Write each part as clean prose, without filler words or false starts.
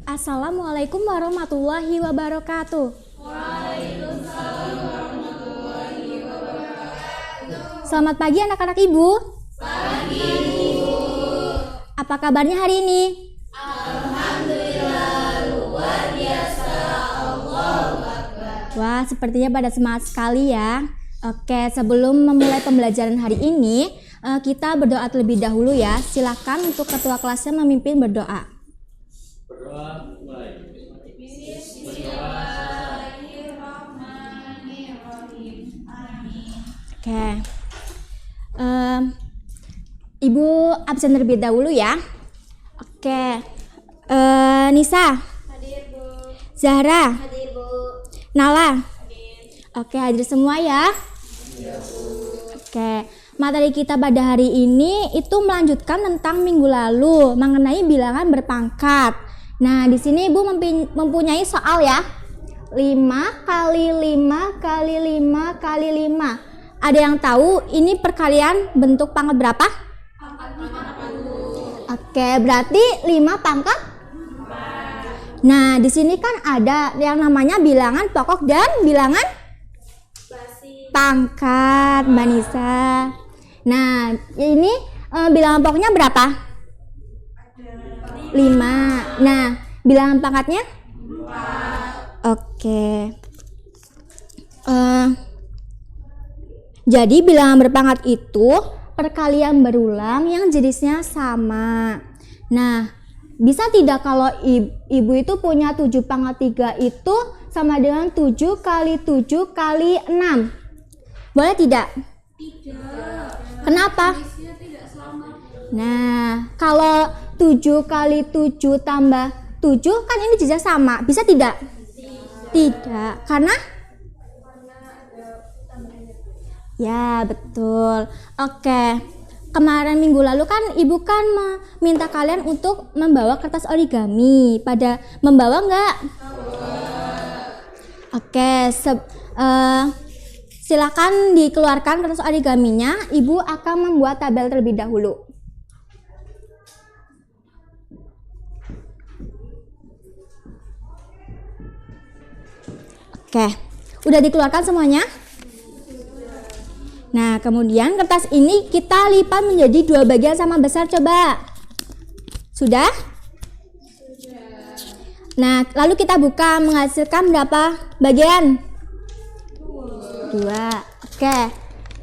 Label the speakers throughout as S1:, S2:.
S1: Assalamualaikum warahmatullahi wabarakatuh.
S2: Waalaikumsalam warahmatullahi wabarakatuh.
S1: Selamat pagi anak-anak ibu.
S2: Pagi ibu.
S1: Apa kabarnya hari ini?
S2: Alhamdulillah luar biasa. Allahu Akbar.
S1: Wah, sepertinya pada semangat sekali ya. Oke, sebelum memulai pembelajaran hari ini, kita berdoa terlebih dahulu ya. Silakan untuk ketua kelasnya memimpin berdoa.
S3: Berdoa mulai.
S2: Bismillahirrahmanirrahim. Amin.
S1: Oke. Ibu absen terlebih dahulu ya. Oke. Nisa,
S2: Hadir Bu.
S1: Zahra,
S2: Hadir Bu.
S1: Nala.
S2: Hadir.
S1: Oke, hadir semua ya. Oke, materi kita pada hari ini itu melanjutkan tentang minggu lalu mengenai bilangan berpangkat. Nah, di sini Ibu mempunyai soal ya. 5 kali 5 kali 5 kali 5. Ada yang tahu ini perkalian bentuk pangkat berapa? Oke, berarti 5 pangkat? Nah, di sini kan ada yang namanya bilangan pokok dan bilangan pangkat, Mbak Nisa. Nah, ini bilangan pokoknya berapa? 5. Nah, bilangan pangkatnya? 4. Oke. Jadi bilangan berpangkat itu perkalian berulang yang jenisnya sama. Nah, bisa tidak kalau ibu itu punya 7 pangkat 3 itu sama dengan 7 kali 7 kali 6? Boleh tidak?
S2: Tidak.
S1: Kenapa?
S2: Jenisnya tidak sama.
S1: Nah, kalau 7 kali 7 tambah 7 kan ini juga sama. Bisa tidak? Tidak. Karena? Ya, betul. Oke. Kemarin minggu lalu kan ibu kan meminta kalian untuk membawa kertas origami. Pada membawa enggak? Oke, silakan dikeluarkan kertas origaminya. Ibu akan membuat tabel terlebih dahulu. Oke, udah dikeluarkan semuanya? Nah, kemudian kertas ini kita lipat menjadi 2 bagian sama besar, coba. Sudah? Nah, lalu kita buka, menghasilkan berapa bagian? 2. Oke,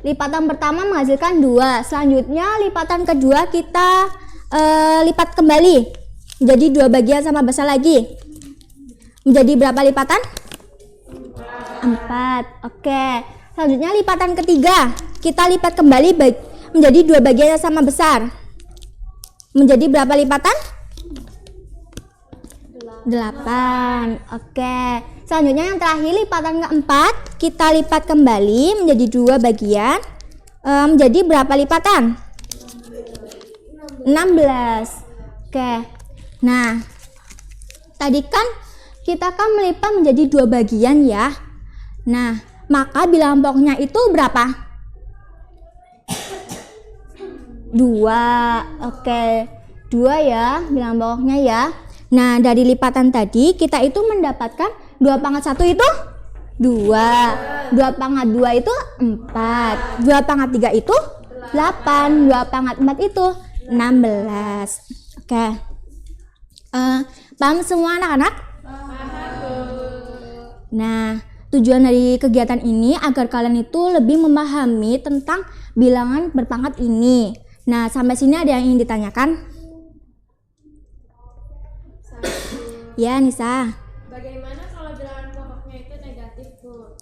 S1: lipatan pertama menghasilkan 2. Selanjutnya lipatan kedua kita lipat kembali menjadi 2 bagian sama besar lagi. Menjadi berapa lipatan? 4. Oke, selanjutnya lipatan ketiga kita lipat kembali menjadi 2 bagian yang sama besar. Menjadi berapa lipatan? 8. Oke, selanjutnya yang terakhir lipatan keempat kita lipat kembali menjadi 2 bagian. Menjadi berapa lipatan? 16. Oke, nah tadi kan kita kan melipat menjadi 2 bagian ya. Nah, maka bilangan pokoknya itu berapa? 2. Oke, 2 ya bilangan pokoknya ya. Nah, dari lipatan tadi kita itu mendapatkan 2 pangkat 1 itu 2. 2 pangkat 2 itu 4. 2 pangkat 3 itu 8. 2 pangkat 4 itu 16. Oke. Paham semua anak-anak? Nah, tujuan dari kegiatan ini agar kalian itu lebih memahami tentang bilangan berpangkat ini. Nah, sampai sini ada yang ingin ditanyakan? Ya, Nisa.
S2: Bagaimana kalau bilangan pokoknya itu negatif, Bu?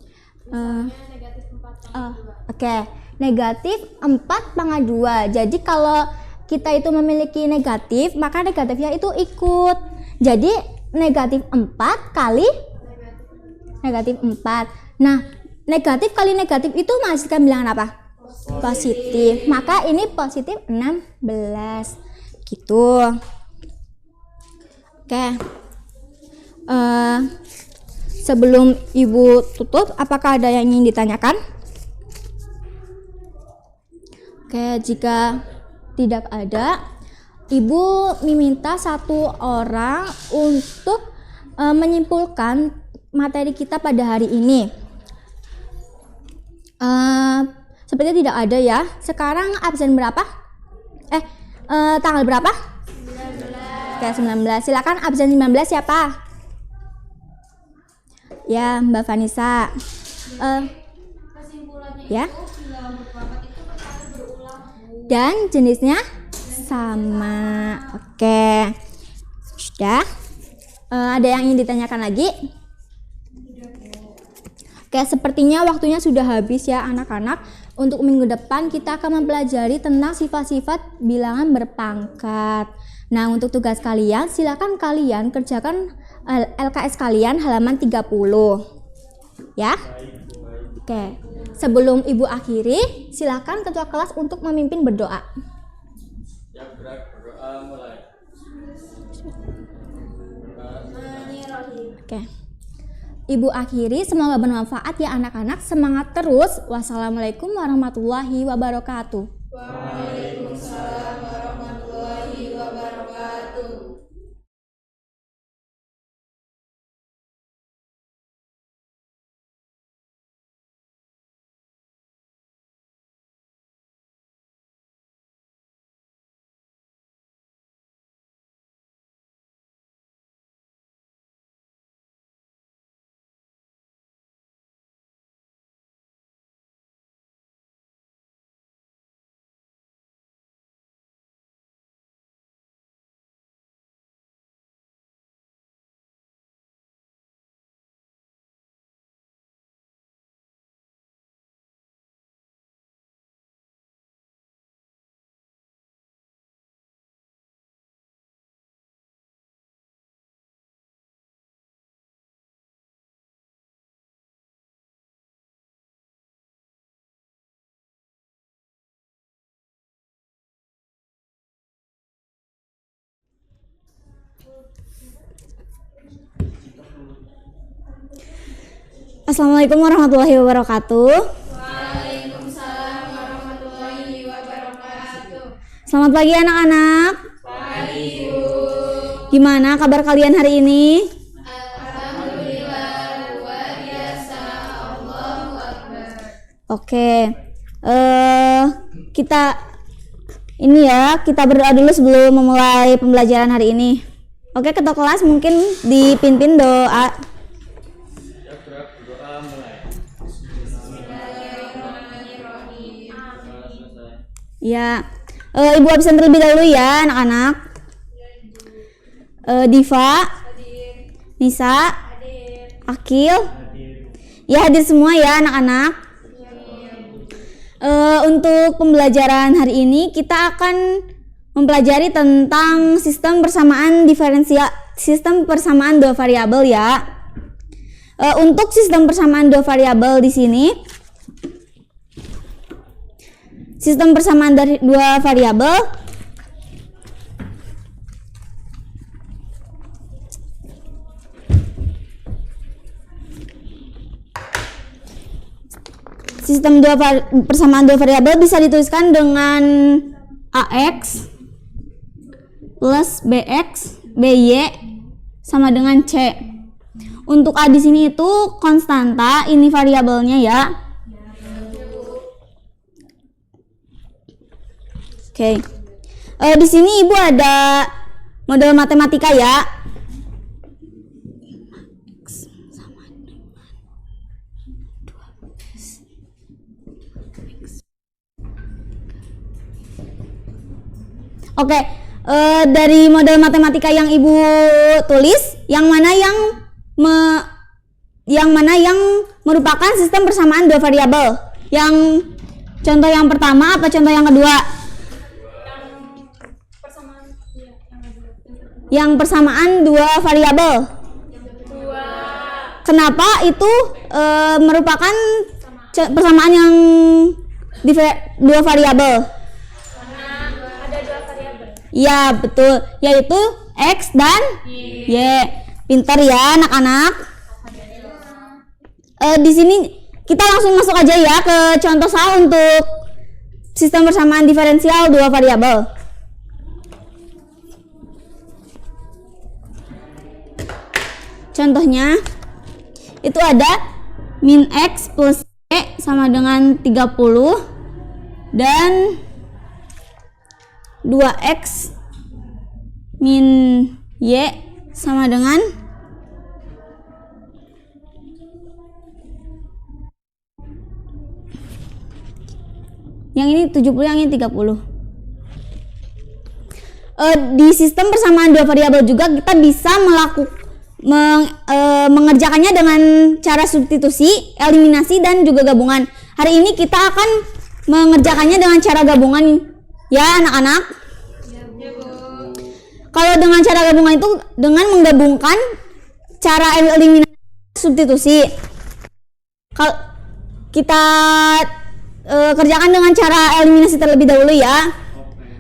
S2: Misalnya negatif 4 pangkat 2.
S1: Oke, negatif 4 pangkat 2. Jadi kalau kita itu memiliki negatif, maka negatifnya itu ikut. Jadi negatif 4 kali negatif 4. Nah, negatif kali negatif itu menghasilkan bilangan apa? Positif. Maka ini positif 16. Gitu. Oke. Sebelum Ibu tutup, apakah ada yang ingin ditanyakan? Oke, jika tidak ada, Ibu meminta satu orang untuk menyimpulkan materi kita pada hari ini. Sepertinya tidak ada ya. Sekarang absen berapa? Tanggal berapa? 19. Oke, 19. Silakan absen 19 siapa? Ya, Mbak Vanessa.
S2: Kesimpulannya
S1: Ya.
S2: itu bilangan berpangkat itu terkadang berulang.
S1: Dan jenisnya sama. Oke. Sudah. Ada yang ingin ditanyakan lagi? Oke, sepertinya waktunya sudah habis ya anak-anak. Untuk minggu depan kita akan mempelajari tentang sifat-sifat bilangan berpangkat. Nah, untuk tugas kalian, silakan kalian kerjakan LKS kalian halaman 30. Ya? Oke. Sebelum Ibu akhiri, silakan ketua kelas untuk memimpin berdoa.
S3: Yang gerak berdoa mulai.
S1: Oke. Ibu akhiri, semoga bermanfaat ya anak-anak. Semangat terus. Wassalamualaikum warahmatullahi wabarakatuh.
S2: Waalaikumsalam warahmatullahi wabarakatuh.
S1: Assalamualaikum warahmatullahi wabarakatuh.
S2: Waalaikumsalam warahmatullahi wabarakatuh.
S1: Selamat pagi anak-anak.
S2: Pagi, Bu.
S1: Gimana kabar kalian hari ini?
S2: Alhamdulillah luar biasa. Allahu Akbar.
S1: Oke. Kita berdoa dulu sebelum memulai pembelajaran hari ini. Oke, ketua kelas mungkin dipimpin doa.
S3: Yang gerak berdoa mulai.
S1: Ya, Ibu absen terlebih dahulu ya anak-anak. Diva, Nisa, Akil, ya hadir semua ya anak-anak. Untuk pembelajaran hari ini kita akan mempelajari tentang sistem persamaan diferensial, sistem persamaan dua variabel ya. Untuk sistem persamaan dua variabel di sini, sistem persamaan dari dua variabel persamaan dua variabel bisa dituliskan dengan AX plus BX BY sama dengan C. Untuk A di sini itu konstanta, ini variabelnya ya. Oke. Di sini Ibu ada model matematika ya. Oke, dari model matematika yang Ibu tulis, yang mana yang merupakan sistem persamaan dua variabel? Yang contoh yang pertama apa contoh yang kedua? Yang persamaan dua variabel. Kenapa itu merupakan persamaan yang dua variabel? Ya betul, yaitu X dan Y. Pintar ya anak-anak. Di sini kita langsung masuk aja ya ke contoh soal untuk sistem persamaan diferensial dua variabel.
S4: Contohnya itu ada min X plus Y sama dengan 30 dan 2X min Y sama dengan yang ini 70, yang ini 30. Di sistem persamaan dua variabel juga kita bisa mengerjakannya dengan cara substitusi, eliminasi, dan juga gabungan. Hari ini kita akan mengerjakannya dengan cara gabungan ya anak-anak. Kalau dengan cara gabungan itu dengan menggabungkan cara eliminasi substitusi. Kalau kita kerjakan dengan cara eliminasi terlebih dahulu ya.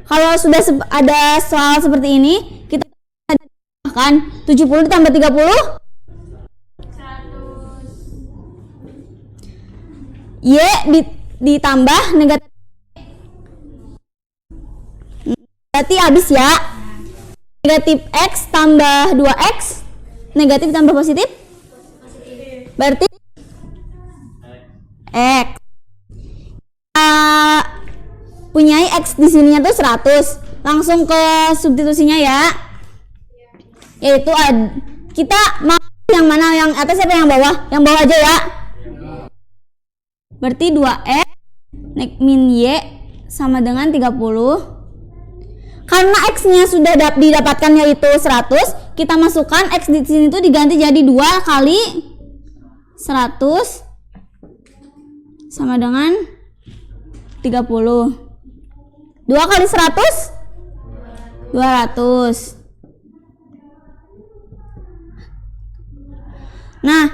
S4: Kalau sudah ada soal seperti ini, kita akan 70 ditambah 30 Y ditambah negatif. Berarti habis ya. Negatif X tambah 2X, negatif tambah positif. Berarti X. Punya X di sininya tuh 100. Langsung ke substitusinya ya. Yaitu kita mau yang mana, yang atas apa yang bawah? Yang bawah aja ya. Berarti 2X min Y sama dengan 30. Karena X-nya sudah didapatkan yaitu 100, kita masukkan X di sini tuh diganti jadi 2 kali 100 sama dengan 30. 2 kali 100 200. Nah,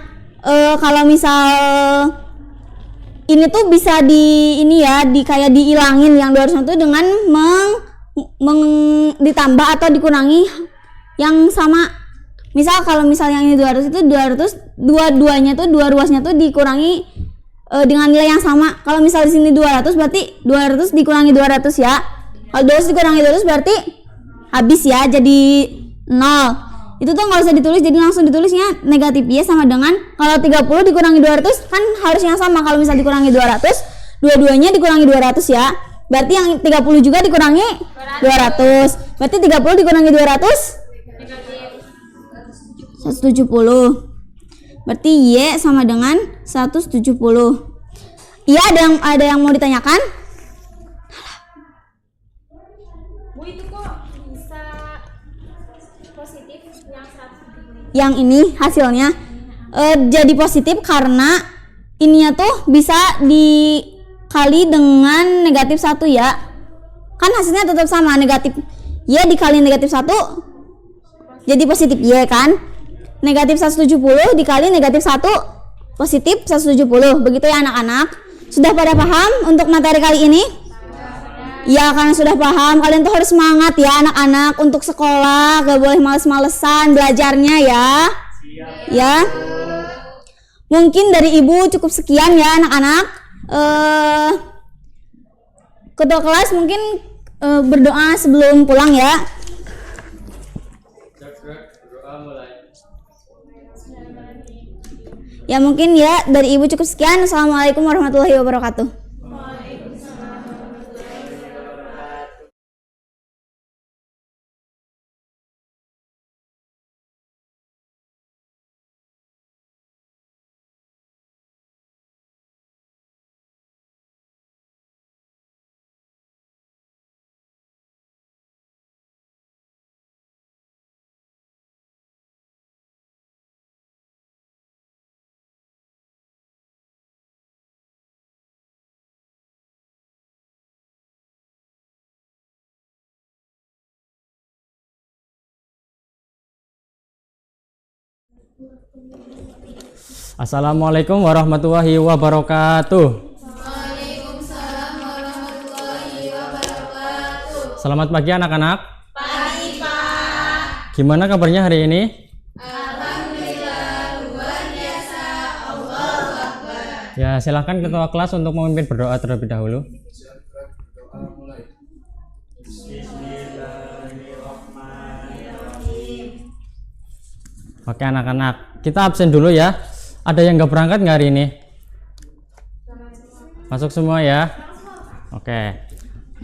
S4: kalau misal ini tuh bisa kayak dihilangin yang 200 itu dengan ditambah atau dikurangi yang sama. Misal kalau misal yang ini 200 itu 200 dua-duanya tuh dua ruasnya tuh dikurangi dengan nilai yang sama. Kalau misal di sini 200 berarti 200 dikurangi 200 ya. Kalau 200 dikurangi 200 berarti habis ya, jadi 0. Itu tuh nggak usah ditulis, jadi langsung ditulisnya negatif Y sama dengan, kalau 30 dikurangi 200 kan harus yang sama. Kalau misal dikurangi 200, dua-duanya dikurangi 200 ya. Berarti yang 30 juga dikurangi 200. Berarti 30 dikurangi 200 170. Berarti Y sama dengan 170. Iya, ada yang mau ditanyakan?
S2: Bu, itu kok bisa positif yang 170?
S4: Yang ini hasilnya jadi positif karena ininya tuh bisa dikali dengan negatif 1 ya. Kan hasilnya tetap sama, negatif Y dikali negatif 1 jadi positif Y kan. Negatif 170 dikali negatif 1 positif 170. Begitu ya anak-anak. Sudah pada paham untuk materi kali ini? Ya, karena sudah paham, kalian tuh harus semangat ya anak-anak untuk sekolah, gak boleh males-malesan belajarnya ya. Ya. Mungkin dari ibu cukup sekian ya anak-anak. Ketua kelas mungkin berdoa sebelum pulang ya.
S3: Berdoa mulai.
S4: Ya mungkin ya dari ibu cukup sekian. Assalamualaikum warahmatullahi wabarakatuh.
S5: Assalamualaikum warahmatullahi wabarakatuh.
S6: Waalaikumsalam warahmatullahi wabarakatuh.
S5: Selamat pagi anak-anak.
S6: Pagi, Pak.
S5: Gimana kabarnya hari ini?
S6: Alhamdulillah luar biasa. Allahu Akbar.
S5: Ya, silahkan ketua kelas untuk memimpin berdoa terlebih dahulu.
S3: Berdoa mulai.
S5: Oke anak-anak, kita absen dulu ya. Ada yang nggak berangkat nggak hari ini? Masuk semua ya. Oke.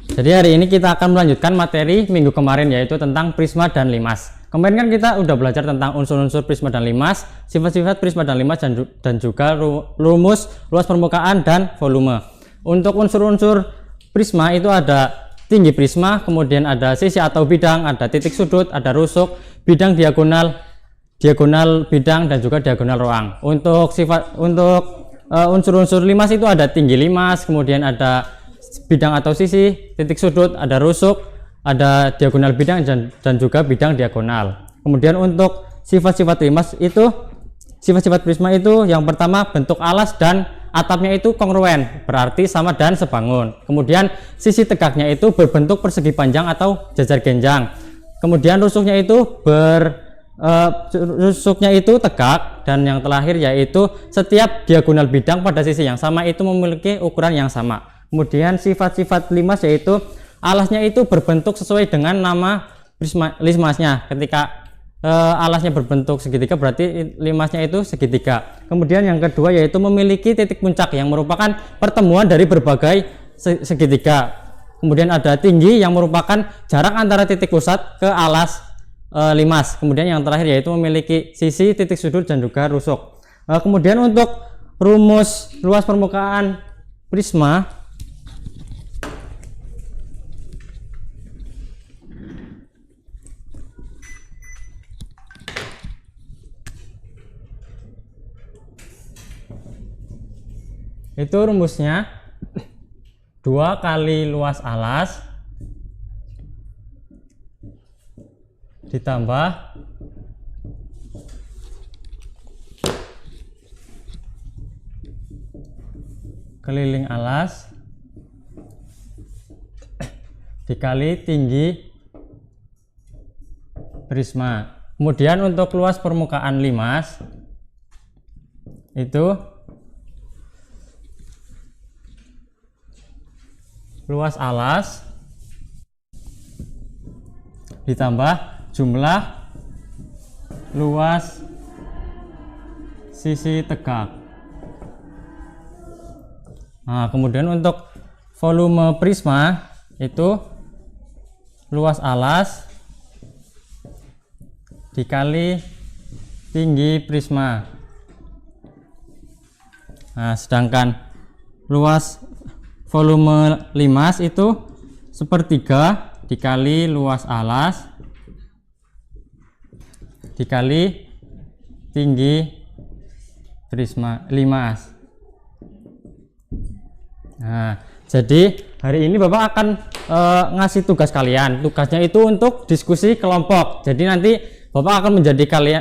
S5: Jadi hari ini kita akan melanjutkan materi minggu kemarin, yaitu tentang prisma dan limas. Kemarin kan kita udah belajar tentang unsur-unsur prisma dan limas, sifat-sifat prisma dan limas, dan juga rumus luas permukaan dan volume. Untuk unsur-unsur prisma itu ada tinggi prisma, kemudian ada sisi atau bidang, ada titik sudut, ada rusuk, bidang diagonal bidang, dan juga diagonal ruang. Untuk unsur-unsur limas itu ada tinggi limas, kemudian ada bidang atau sisi, titik sudut, ada rusuk, ada diagonal bidang, dan juga bidang diagonal. Kemudian untuk sifat-sifat limas itu, sifat-sifat prisma itu yang pertama bentuk alas dan atapnya itu kongruen, berarti sama dan sebangun. Kemudian sisi tegaknya itu berbentuk persegi panjang atau jajar genjang. Kemudian rusuknya itu tegak, dan yang terakhir yaitu setiap diagonal bidang pada sisi yang sama itu memiliki ukuran yang sama. Kemudian sifat-sifat limas yaitu alasnya itu berbentuk sesuai dengan nama limasnya. Ketika alasnya berbentuk segitiga, berarti limasnya itu segitiga. Kemudian yang kedua yaitu memiliki titik puncak yang merupakan pertemuan dari berbagai segitiga. Kemudian ada tinggi yang merupakan jarak antara titik pusat ke alas limas. Kemudian yang terakhir yaitu memiliki sisi, titik sudut, dan juga rusuk. Kemudian untuk rumus luas permukaan prisma itu rumusnya 2 kali luas alas ditambah keliling alas dikali tinggi prisma. Kemudian untuk luas permukaan limas itu luas alas ditambah jumlah luas sisi tegak. Nah, kemudian untuk volume prisma itu luas alas dikali tinggi prisma. Nah, sedangkan luas volume limas itu 1/3 dikali luas alas dikali tinggi prisma limas. Nah, jadi hari ini Bapak akan ngasih tugas kalian. Tugasnya itu untuk diskusi kelompok. Jadi nanti Bapak akan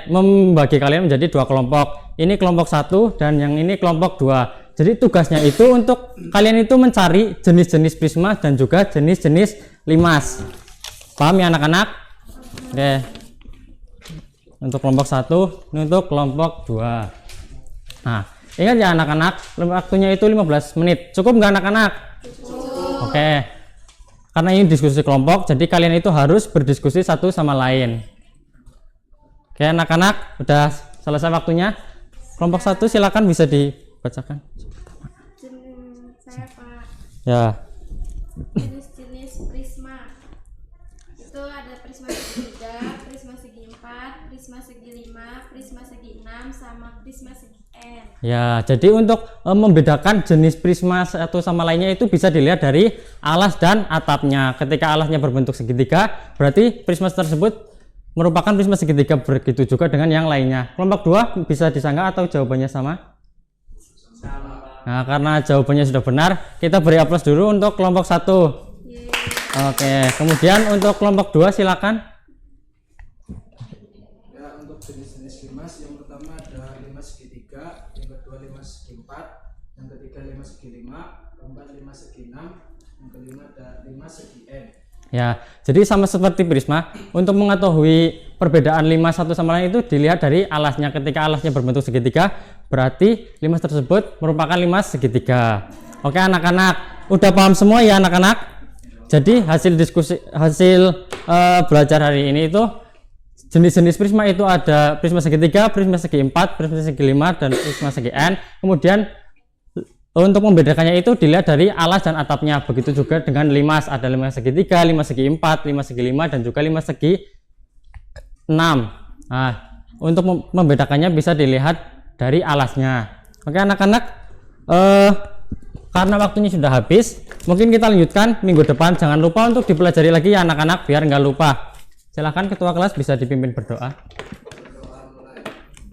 S5: membagi kalian menjadi 2 kelompok. Ini kelompok 1 dan yang ini kelompok 2. Jadi tugasnya itu untuk kalian itu mencari jenis-jenis prisma dan juga jenis-jenis limas. Paham ya anak-anak? Oke. Untuk kelompok 1, ini untuk kelompok 2. Nah, ingat ya anak-anak, waktunya itu 15 menit. Cukup nggak anak-anak? Oke. Karena ini diskusi kelompok, jadi kalian itu harus berdiskusi satu sama lain. Oke anak-anak, udah selesai waktunya. Kelompok 1 silakan bisa dibacakan.
S2: Saya Pak.
S5: Ya.
S2: Jenis-jenis prisma itu ada prisma segi 3, prisma segi 4, prisma segi 5, prisma segi 6, sama prisma segi N.
S5: Ya, jadi untuk membedakan jenis prisma satu sama lainnya itu bisa dilihat dari alas dan atapnya. Ketika alasnya berbentuk segitiga, berarti prisma tersebut merupakan prisma segitiga. Begitu juga dengan yang lainnya. Kelompok 2 bisa disangka atau jawabannya sama? Nah, karena jawabannya sudah benar, kita beri aplaus dulu untuk kelompok 1. Oke, kemudian untuk kelompok 2 silakan.
S3: Ya, untuk jenis-jenis limas yang pertama ada limas segitiga, yang kedua limas segi 4, yang ketiga limas segi 5, keempat limas segi 6, yang kelima ada limas segi N.
S5: Ya, jadi sama seperti prisma, untuk mengetahui perbedaan limas satu sama lain itu dilihat dari alasnya. Ketika alasnya berbentuk segitiga, berarti limas tersebut merupakan limas segitiga. Oke anak-anak, udah paham semua ya anak-anak? Jadi hasil belajar hari ini itu jenis-jenis prisma itu ada prisma segitiga, prisma segi 4, prisma segi 5, dan prisma segi N. Kemudian untuk membedakannya itu dilihat dari alas dan atapnya. Begitu juga dengan limas, ada limas segitiga, limas segi 4, limas segi 5, dan juga limas segi 6. Nah, untuk membedakannya bisa dilihat dari alasnya. Oke anak-anak, karena waktunya sudah habis, mungkin kita lanjutkan minggu depan. Jangan lupa untuk dipelajari lagi ya anak-anak, biar nggak lupa. Silahkan ketua kelas bisa dipimpin berdoa.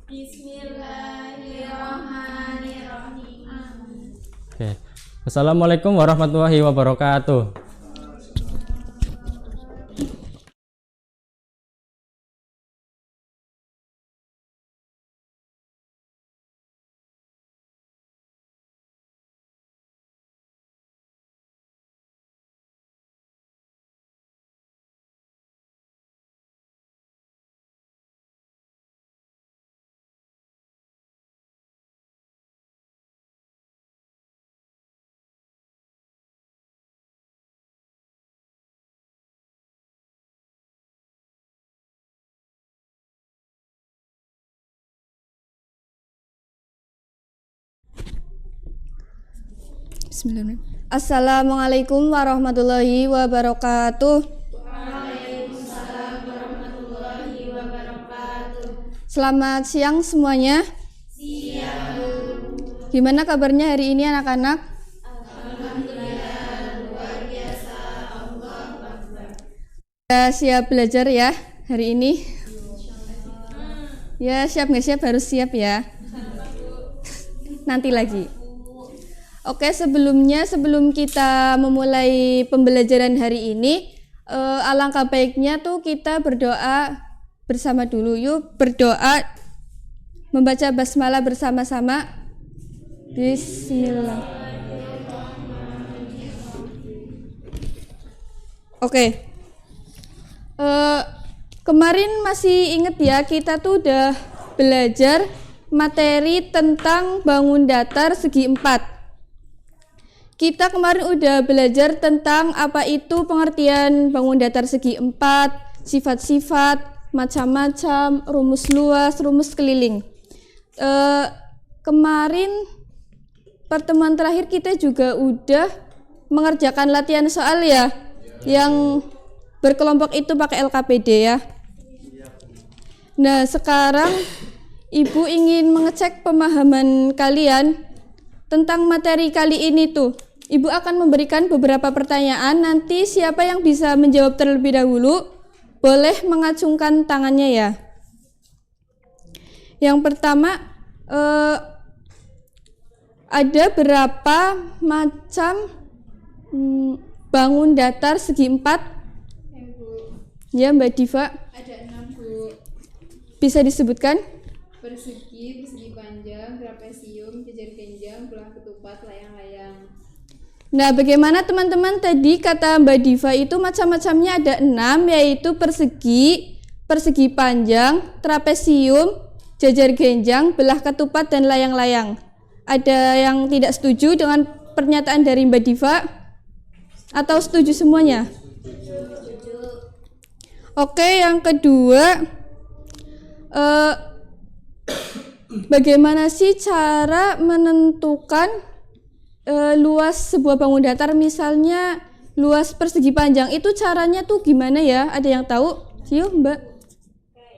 S2: Bismillahirrahmanirrahim.
S5: Oke. Assalamualaikum warahmatullahi wabarakatuh.
S4: Bismillahirrahmanirrahim. Assalamualaikum warahmatullahi wabarakatuh. Selamat siang semuanya. Gimana kabarnya hari ini anak-anak? Alhamdulillah, siap belajar ya hari ini? Ya, siap nggak siap? Harus siap ya. Nanti lagi. Oke, sebelum kita memulai pembelajaran hari ini, alangkah baiknya tuh kita berdoa bersama dulu. Yuk berdoa, membaca basmalah bersama-sama. Bismillah. Oke. Kemarin masih inget ya, kita tuh udah belajar materi tentang bangun datar segi 4. Kita kemarin udah belajar tentang apa itu pengertian bangun datar segi 4, sifat-sifat, macam-macam, rumus luas, rumus keliling. Kemarin pertemuan terakhir kita juga udah mengerjakan latihan soal ya, yang berkelompok itu pakai LKPD ya. Nah, sekarang Ibu ingin mengecek pemahaman kalian tentang materi kali ini tuh. Ibu akan memberikan beberapa pertanyaan, nanti siapa yang bisa menjawab terlebih dahulu boleh mengacungkan tangannya ya. Yang pertama, ada berapa macam bangun datar segi 4? Ya Mbak Diva.
S2: Ada 6 Bu.
S4: Bisa disebutkan?
S2: Persegi, persegi panjang, trapesium, jajar genjang, belah ketupat, layang-layang.
S4: Nah, bagaimana teman-teman tadi kata Mbak Diva itu macam-macamnya ada 6, yaitu persegi, persegi panjang, trapesium, jajar genjang, belah ketupat, dan layang-layang. Ada yang tidak setuju dengan pernyataan dari Mbak Diva? Atau setuju semuanya? Oke, yang kedua, bagaimana sih cara menentukan luas sebuah bangun datar? Misalnya luas persegi panjang itu caranya tuh gimana ya? Ada yang tahu? Yuk Mbak.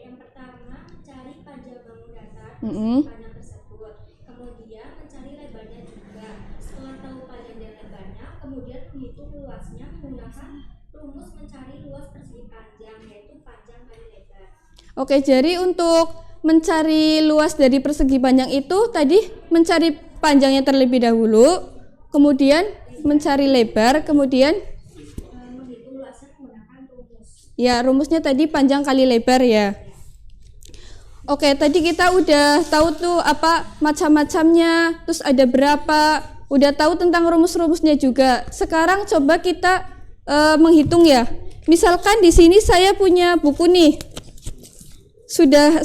S1: Yang pertama, cari panjang bangun datar
S4: Mm-mm.
S1: panjang tersebut. Kemudian mencari lebarnya juga. Setelah tahu panjang dan lebarnya, kemudian menghitung luasnya menggunakan rumus mencari luas persegi panjang, yaitu panjang kali lebar.
S4: Oke, jadi untuk mencari luas dari persegi panjang itu tadi mencari panjangnya terlebih dahulu, kemudian mencari lebar, kemudian
S1: Menghitung luasnya menggunakan rumus.
S4: ya rumusnya tadi panjang kali lebar ya. Oke, tadi kita udah tahu tuh apa macam-macamnya, terus ada berapa, udah tahu tentang rumus-rumusnya juga. Sekarang coba kita menghitung ya. Misalkan di sini saya punya buku nih. Sudah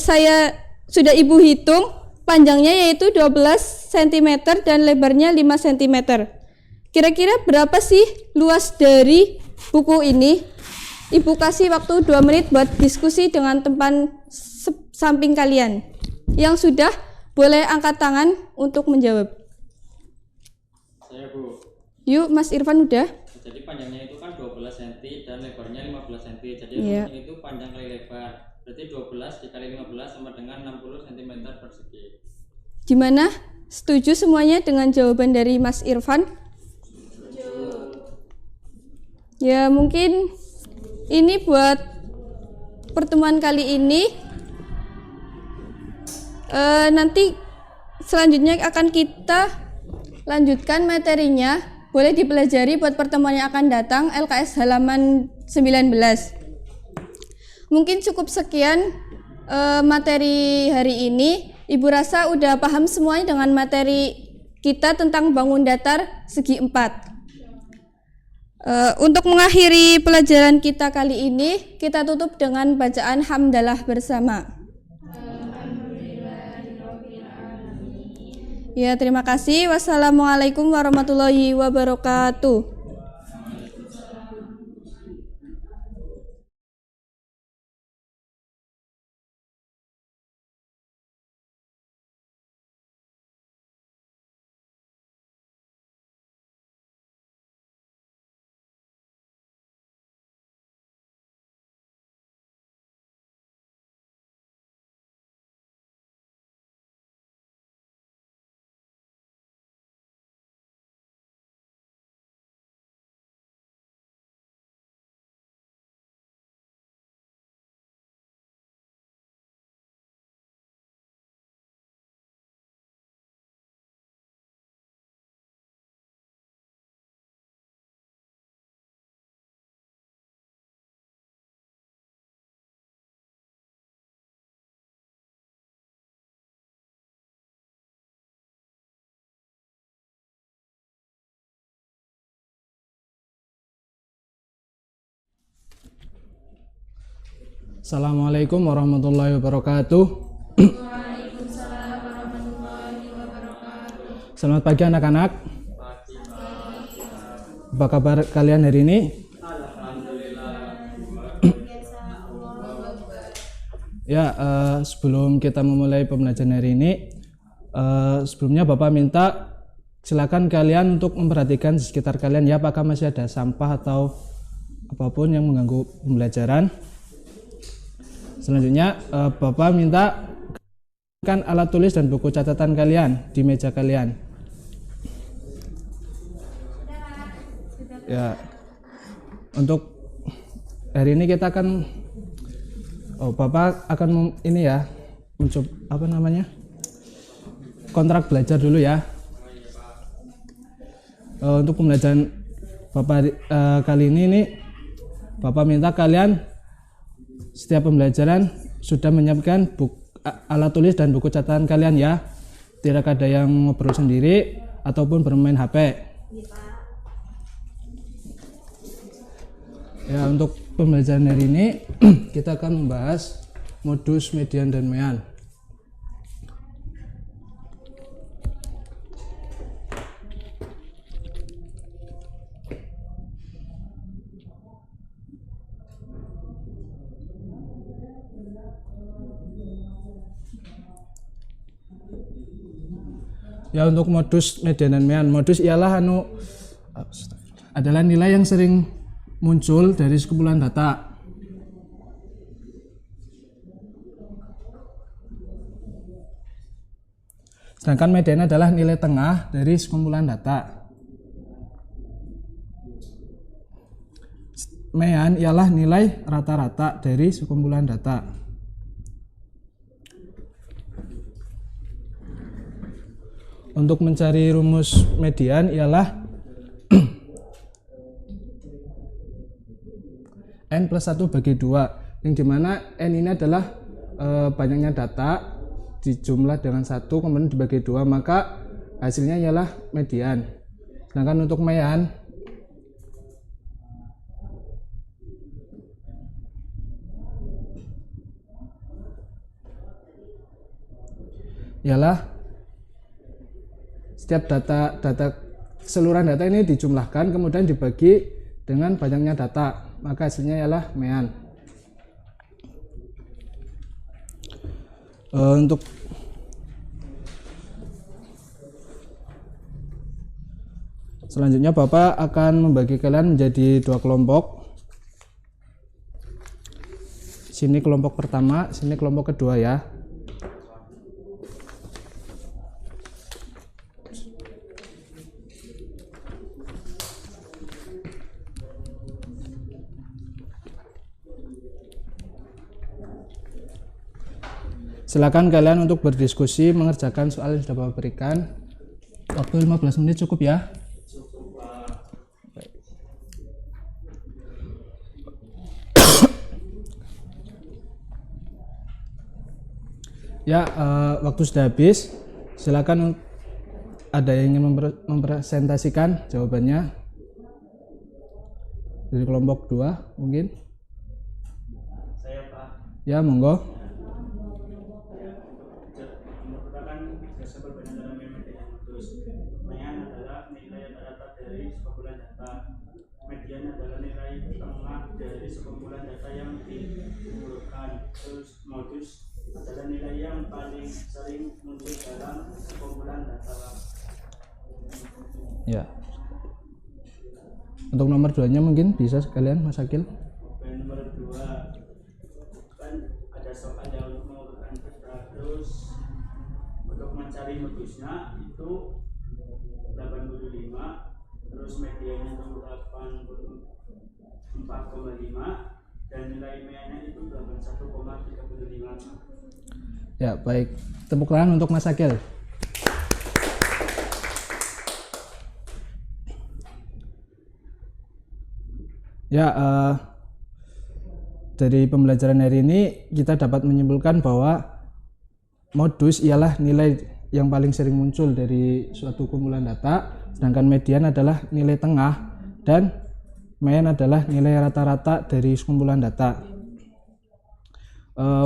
S4: Ibu hitung panjangnya yaitu 12 cm dan lebarnya 5 cm. Kira-kira berapa sih luas dari buku ini?
S7: Ibu kasih waktu 2 menit buat diskusi dengan teman samping kalian. Yang sudah boleh angkat tangan untuk menjawab.
S5: Saya Bu.
S7: Yuk, Mas Irfan udah?
S5: Jadi panjangnya itu kan 12 cm dan lebarnya 15 cm. Jadi
S7: Iya.
S5: itu panjang kali lebar. Berarti 12 dikali 15 sama dengan 60 cm persegi.
S7: Gimana? Setuju semuanya dengan jawaban dari Mas Irfan? Ya, mungkin ini buat pertemuan kali ini. Nanti selanjutnya akan kita lanjutkan materinya. Boleh dipelajari buat pertemuan yang akan datang, LKS halaman 19. Mungkin cukup sekian materi hari ini. Ibu rasa udah paham semuanya dengan materi kita tentang bangun datar segi 4. Untuk mengakhiri pelajaran kita kali ini, kita tutup dengan bacaan hamdalah bersama. Ya, terima kasih. Wassalamualaikum warahmatullahi wabarakatuh.
S3: Assalamualaikum warahmatullahi wabarakatuh. Selamat pagi anak-anak. Apa kabar kalian hari ini? Ya, sebelum kita memulai pembelajaran hari ini, sebelumnya Bapak minta silakan kalian untuk memperhatikan di sekitar kalian ya, apakah masih ada sampah atau apapun yang mengganggu pembelajaran. Selanjutnya Bapak minta kan alat tulis dan buku catatan kalian di meja kalian. Ya, untuk hari ini kita akan Bapak akan ini ya, mencoba kontrak belajar dulu ya. Untuk pembelajaran Bapak kali ini Bapak minta kalian setiap pembelajaran sudah menyiapkan alat tulis dan buku catatan kalian ya. Tidak ada yang ngobrol sendiri ataupun bermain HP. Ya, untuk pembelajaran hari ini kita akan membahas modus, median, dan mean. Ya, untuk modus, median, dan mean. Modus ialah adalah nilai yang sering muncul dari sekumpulan data. Sedangkan median adalah nilai tengah dari sekumpulan data. Mean ialah nilai rata-rata dari sekumpulan data. Untuk mencari rumus median ialah N plus 1 bagi 2, yang dimana N ini adalah banyaknya data dijumlah dengan 1 kemudian dibagi 2, maka hasilnya ialah median. Sedangkan untuk mean ialah setiap data keseluruhan data ini dijumlahkan kemudian dibagi dengan banyaknya data. maka hasilnya ialah mean. Untuk selanjutnya Bapak akan membagi kalian menjadi 2 kelompok. Sini kelompok pertama, sini kelompok kedua ya. Silakan kalian untuk berdiskusi mengerjakan soal yang sudah Bapak berikan. Waktu 15 menit cukup ya. Ya, waktu sudah habis. Silakan ada yang ingin mempresentasikan jawabannya dari kelompok 2 mungkin.
S8: Saya Pak.
S3: Ya, monggo.
S8: Mean adalah nilai rata dari sekumpulan data. Median adalah nilai tengah dari sekumpulan data yang dikumpulkan. Terus modus adalah nilai yang paling sering muncul dalam sekumpulan data.
S3: Ya. Untuk nomor 2-nya mungkin bisa sekalian Mas Akil.
S8: Nomor 2 kan ada soal yang mengurutkan data, terus untuk mencari modusnya itu 85, terus medianya itu 84,5 dan nilai meannya itu 81,35.
S3: Ya, baik. Tepuk tangan untuk Mas Akil. Ya, dari pembelajaran hari ini kita dapat menyimpulkan bahwa modus ialah nilai yang paling sering muncul dari suatu kumpulan data, sedangkan median adalah nilai tengah dan mean adalah nilai rata-rata dari sekumpulan data.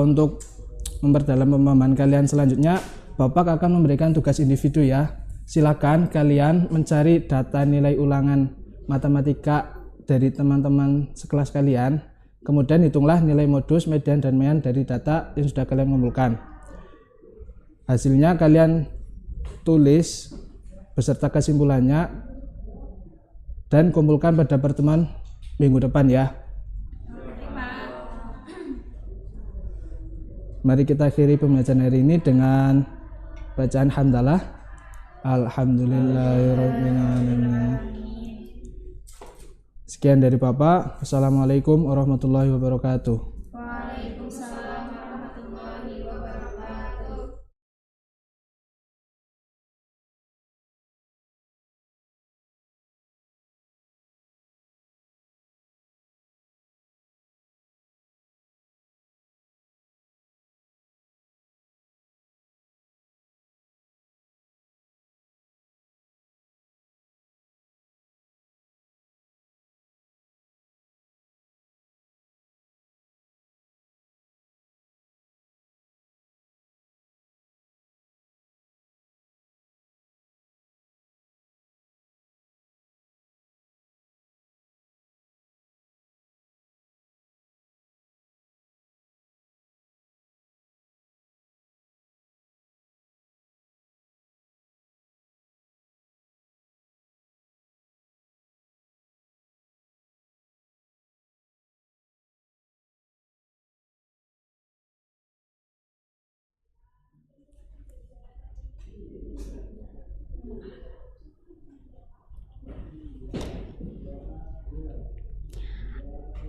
S3: Untuk memperdalam pemahaman kalian selanjutnya, Bapak akan memberikan tugas individu ya. Silakan kalian mencari data nilai ulangan matematika dari teman-teman sekelas kalian, kemudian hitunglah nilai modus, median, dan mean dari data yang sudah kalian kumpulkan. Hasilnya kalian tulis beserta kesimpulannya dan kumpulkan pada pertemuan minggu depan ya. Mari kita akhiri pembelajaran hari ini dengan bacaan hamdalah. Alhamdulillahirabbil alamin. Sekian dari Bapak. Assalamualaikum warahmatullahi wabarakatuh.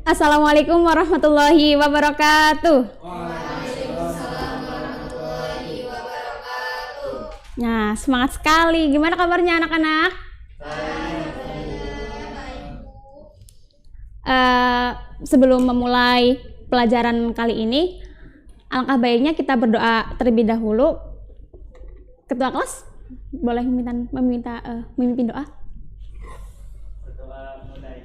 S4: Assalamualaikum warahmatullahi wabarakatuh. Nah, semangat sekali. Gimana kabarnya anak-anak? Sebelum memulai pelajaran kali ini, alangkah baiknya kita berdoa terlebih dahulu. Ketua kelas, boleh memimpin doa?
S8: Berdoa mulai.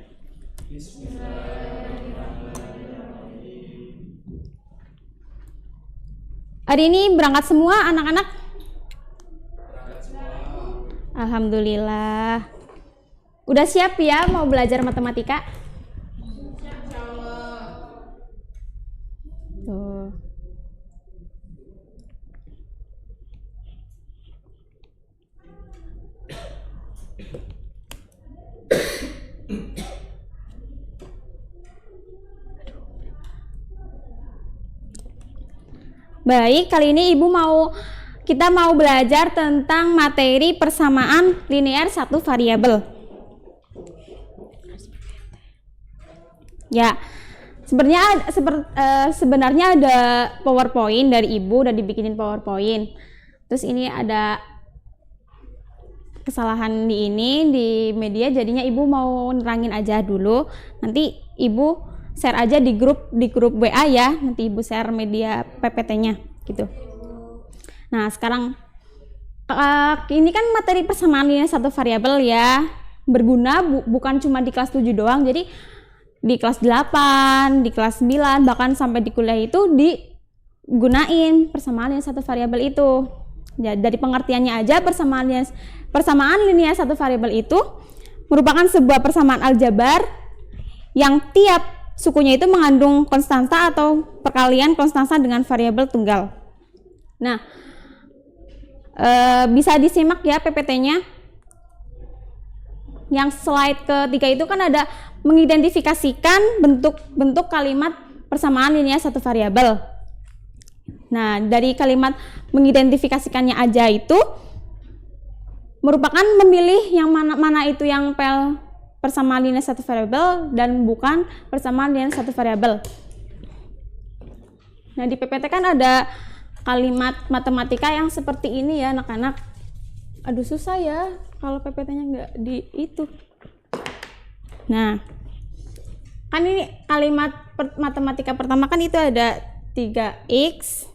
S4: Hari ini berangkat semua anak-anak? Alhamdulillah. Udah siap ya mau belajar matematika? Baik, kali ini kita mau belajar tentang materi persamaan linear satu variabel. Ya, sebenarnya ada PowerPoint dari Ibu, udah dibikinin PowerPoint. Terus ini ada kesalahan di media, jadinya Ibu mau nerangin aja dulu. Nanti Ibu share aja di grup WA ya. Nanti Ibu share media PPT-nya gitu. Nah, sekarang ini kan materi persamaan linear satu variabel ya. Berguna bukan cuma di kelas 7 doang. Jadi di kelas 8, di kelas 9, bahkan sampai di kuliah itu digunain persamaan linear satu variabel itu. Ya, dari pengertiannya aja persamaan linear satu variabel itu merupakan sebuah persamaan aljabar yang tiap sukunya itu mengandung konstanta atau perkalian konstanta dengan variabel tunggal. Nah, bisa disimak ya PPT-nya. Yang slide ketiga itu kan ada mengidentifikasikan bentuk kalimat persamaan linear satu variabel. Nah, dari kalimat mengidentifikasikannya aja itu merupakan memilih yang mana itu yang persamaan linear satu variabel dan bukan persamaan linear satu variabel. Nah, di PPT kan ada kalimat matematika yang seperti ini ya anak-anak. Aduh, susah ya kalau PPT-nya nggak di itu. Nah, kan ini kalimat matematika pertama kan itu ada 3x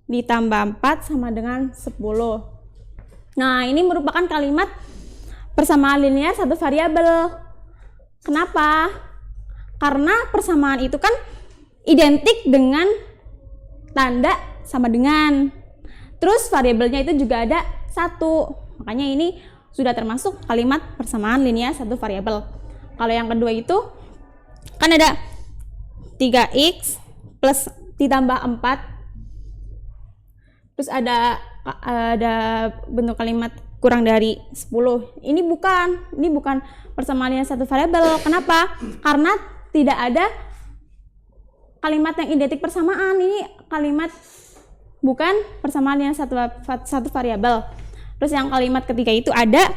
S4: ditambah 4 sama dengan 10. Nah, ini merupakan kalimat persamaan linear satu variabel. Kenapa? Karena persamaan itu kan identik dengan tanda sama dengan. Terus variabelnya itu juga ada 1. Makanya ini sudah termasuk kalimat persamaan linear satu variabel. Kalau yang kedua itu kan ada 3x plus ditambah 4. Terus ada bentuk kalimat kurang dari 10. Ini bukan persamaan linear satu variabel. Kenapa? Karena tidak ada kalimat yang identik persamaan. Ini kalimat bukan persamaan linear satu variabel. Terus yang kalimat ketiga itu ada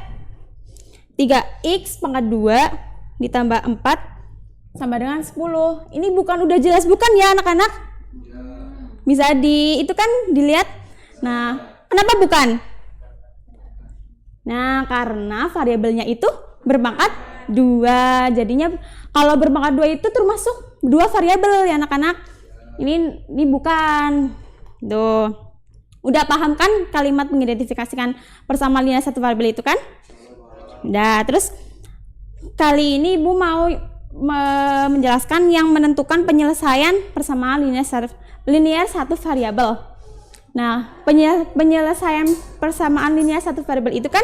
S4: 3x pangkat 2 ditambah 4 sama dengan 10. Ini udah jelas bukan ya anak-anak? Bisa itu kan dilihat. Nah, kenapa bukan? Nah, karena variabelnya itu berpangkat 2. Jadinya kalau berpangkat 2 itu termasuk 2 variabel ya anak-anak. Ini bukan. Tuh. Udah paham kan kalimat mengidentifikasikan persamaan linear satu variabel itu kan? Udah, terus kali ini Ibu mau menjelaskan yang menentukan penyelesaian persamaan linear satu variabel. Nah, penyelesaian persamaan linear satu variabel itu kan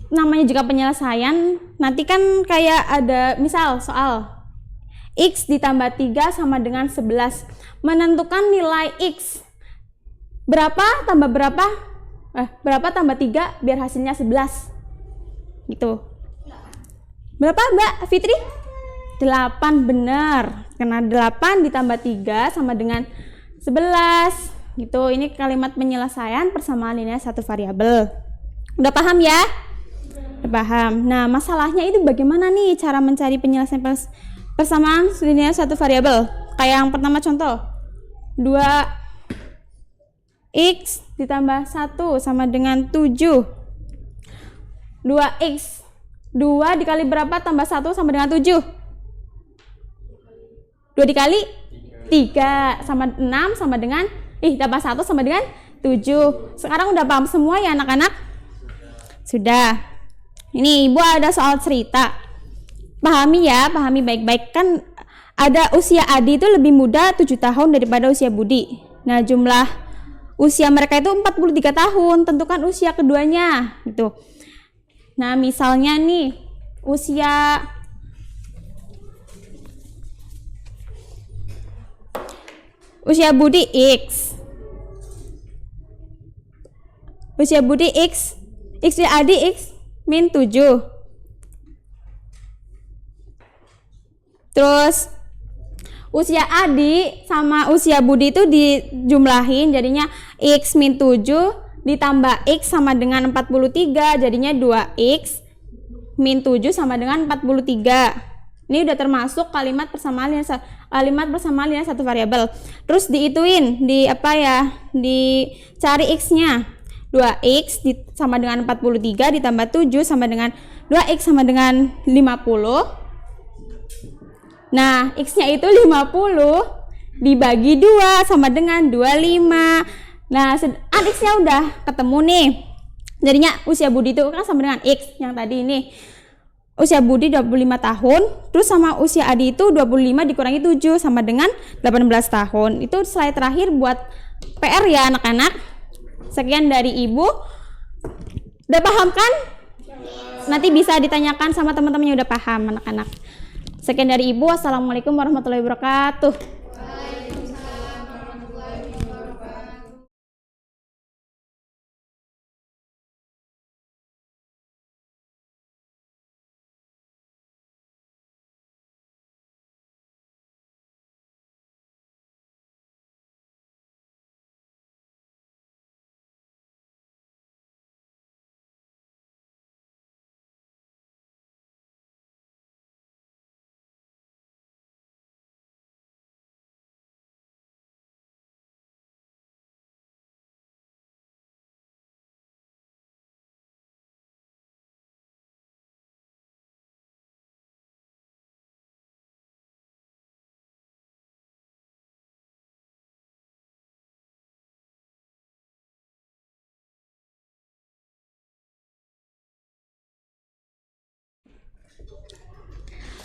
S4: namanya juga penyelesaian. Nanti kan kayak ada misal soal x ditambah 3 sama dengan 11. Menentukan nilai x. Berapa tambah 3 biar hasilnya 11. Gitu. Berapa Mbak Fitri? 8, bener. Karena 8 ditambah 3 sama dengan 11. Gitu. Ini kalimat penyelesaian persamaan linear satu variabel. Udah paham ya? Udah paham. Nah, masalahnya itu bagaimana nih cara mencari penyelesaian persamaan linear satu variabel? Kayak yang pertama contoh. 2x ditambah 1 sama dengan 7. 2x 2 dikali berapa tambah 1 sama dengan 7? 2 dikali 3 sama 6 sama dengan tambah 1 sama dengan 7. Sekarang udah paham semua ya anak-anak? Sudah. Ini Ibu ada soal cerita. Pahami ya, pahami baik-baik. Kan ada usia Adi itu lebih muda 7 tahun daripada usia Budi. Nah, jumlah usia mereka itu 43 tahun. Tentukan usia keduanya gitu. Nah, misalnya nih usia Budi X. Usia Budi X. X ya Adi X min 7. Terus usia Adi sama usia Budi itu dijumlahin jadinya X min 7 ditambah X sama dengan 43 jadinya 2X min 7 sama dengan 43. Ini udah termasuk kalimat persamaan linear satu variabel. Terus diituin dicari X-nya. 2X sama dengan 43 ditambah 7 sama dengan 2X sama dengan 50. Nah, X-nya itu 50 dibagi 2 sama dengan 25. Nah, X-nya udah ketemu nih. Jadinya usia Budi itu kan sama dengan X yang tadi ini. Usia Budi 25 tahun, terus sama usia Adi itu 25 dikurangi 7 sama dengan 18 tahun. Itu slide terakhir buat PR ya anak-anak. Sekian dari Ibu. Udah paham kan? Nanti bisa ditanyakan sama teman-teman yang udah paham anak-anak. Sekian dari Ibu. Wassalamualaikum warahmatullahi wabarakatuh.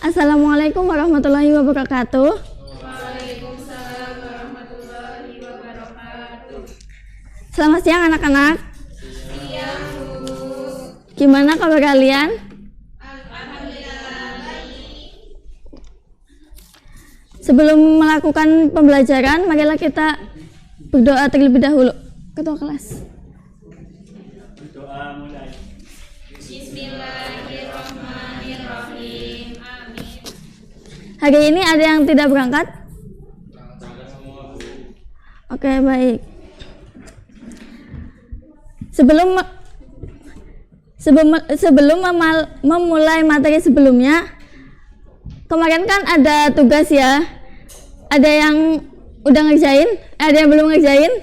S4: Assalamualaikum warahmatullahi wabarakatuh.
S6: Waalaikumsalam warahmatullahi wabarakatuh.
S4: Selamat siang anak-anak.
S6: Siang, Bu.
S4: Gimana kabar kalian?
S6: Alhamdulillah baik.
S4: Sebelum melakukan pembelajaran, marilah kita berdoa terlebih dahulu. Ketua kelas.
S8: Doa mulai.
S6: Bismillahirrahmanirrahim. Amin.
S4: Hari ini ada yang tidak berangkat? Oke, baik. Sebelum memulai materi sebelumnya, kemarin kan ada tugas ya. Ada yang udah ngerjain? Ada yang belum ngerjain?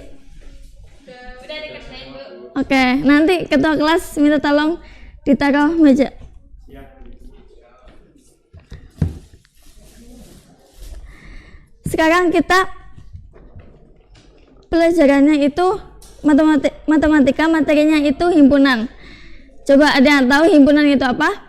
S6: Udah dikerjain, Bu.
S4: Oke, nanti ketua kelas minta tolong ditaruh meja. Sekarang kita pelajarannya itu matematika, materinya itu himpunan. Coba ada yang tahu himpunan itu apa?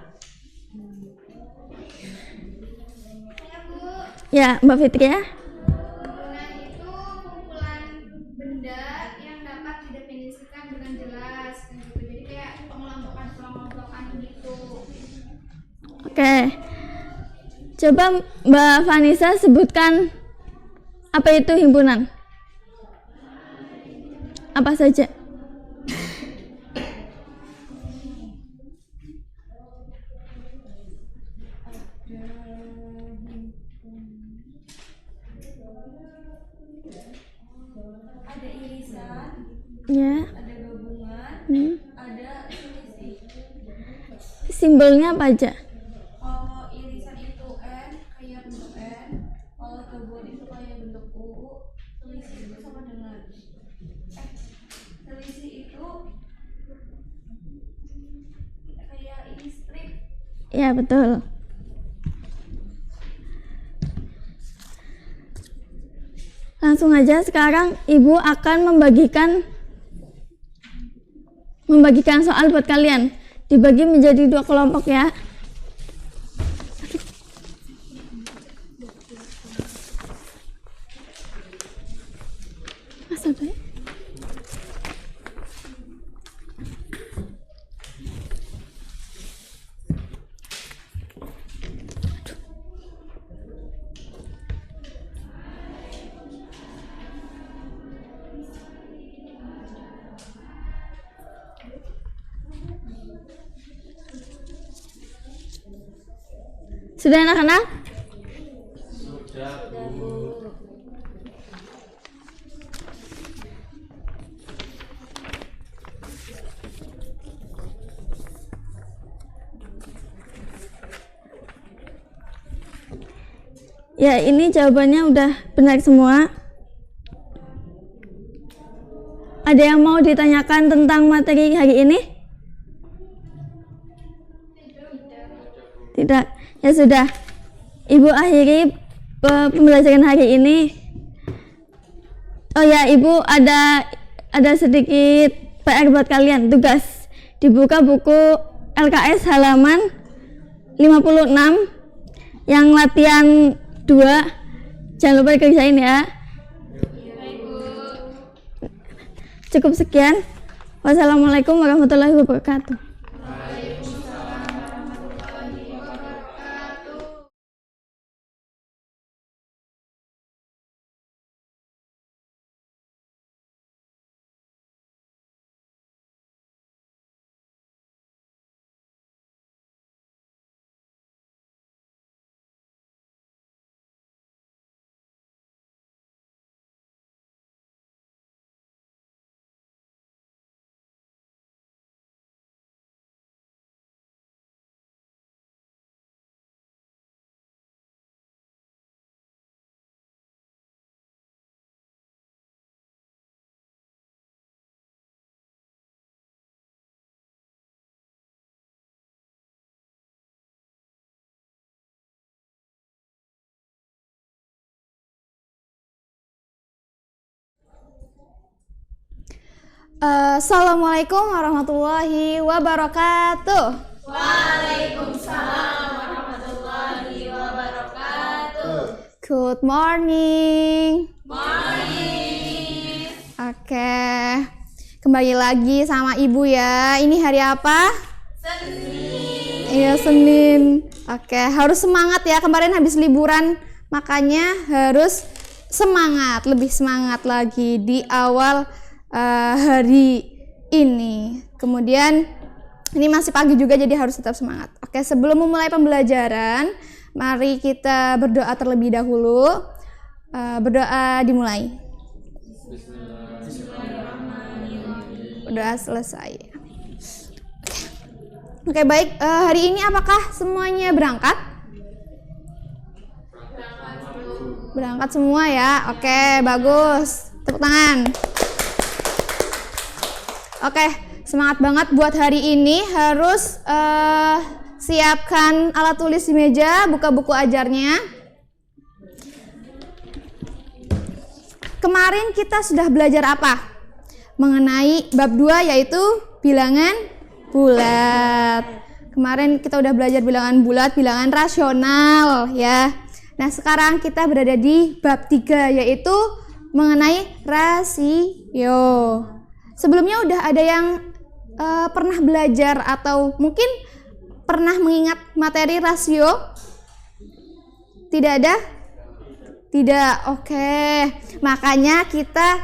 S4: Ya, Mbak Fitri ya.
S2: Himpunan itu kumpulan benda yang dapat didefinisikan dengan jelas gitu. Jadi kayak pengelompokan gitu.
S4: Oke. Coba Mbak Vanessa sebutkan apa itu himpunan? Apa saja?
S2: Ada irisan,
S4: Ya.
S2: ada gabungan, ada selisih.
S4: Simbolnya apa aja?
S2: Kalau irisan itu N kayak bentuk N, kalau gabungan itu kayak bentuk U, selisih itu sama dengan selisih itu kayak ini strip.
S4: Ya, betul. Langsung aja sekarang Ibu akan membagikan soal buat kalian. Dibagi menjadi 2 kelompok ya. Masa tuh ya? Sudah anak-anak? Ya, ini jawabannya udah benar semua. Ada yang mau ditanyakan tentang materi hari ini? Tidak. Ya sudah. Ibu akhiri pembelajaran hari ini. Oh ya, Ibu ada sedikit PR buat kalian, tugas. Dibuka buku LKS halaman 56 yang latihan 2. Jangan lupa dikerjain ya. Cukup sekian. Wassalamualaikum warahmatullahi wabarakatuh.
S1: Assalamualaikum warahmatullahi wabarakatuh.
S6: Waalaikumsalam warahmatullahi wabarakatuh.
S1: Good morning.
S6: Morning.
S1: Oke, kembali lagi sama Ibu ya. Ini hari apa?
S6: Senin.
S1: Iya, Senin. Oke, harus semangat ya. Kemarin habis liburan, makanya harus semangat, lebih semangat lagi di awal hari ini. Kemudian ini masih pagi juga, jadi harus tetap semangat. Oke, sebelum memulai pembelajaran, mari kita berdoa terlebih dahulu. Berdoa dimulai. Berdoa selesai. Oke, baik. Hari ini apakah semuanya berangkat? Berangkat semua ya. Oke, bagus. Tepuk tangan. Oke, semangat banget buat hari ini. Harus siapkan alat tulis di meja, buka buku ajarnya. Kemarin kita sudah belajar apa? Mengenai bab 2, yaitu bilangan bulat. Kemarin kita udah belajar bilangan bulat, bilangan rasional ya. Nah, sekarang kita berada di bab 3, yaitu mengenai rasio. Sebelumnya udah ada yang pernah belajar atau mungkin pernah mengingat materi rasio? Tidak ada? Tidak. Oke. Makanya kita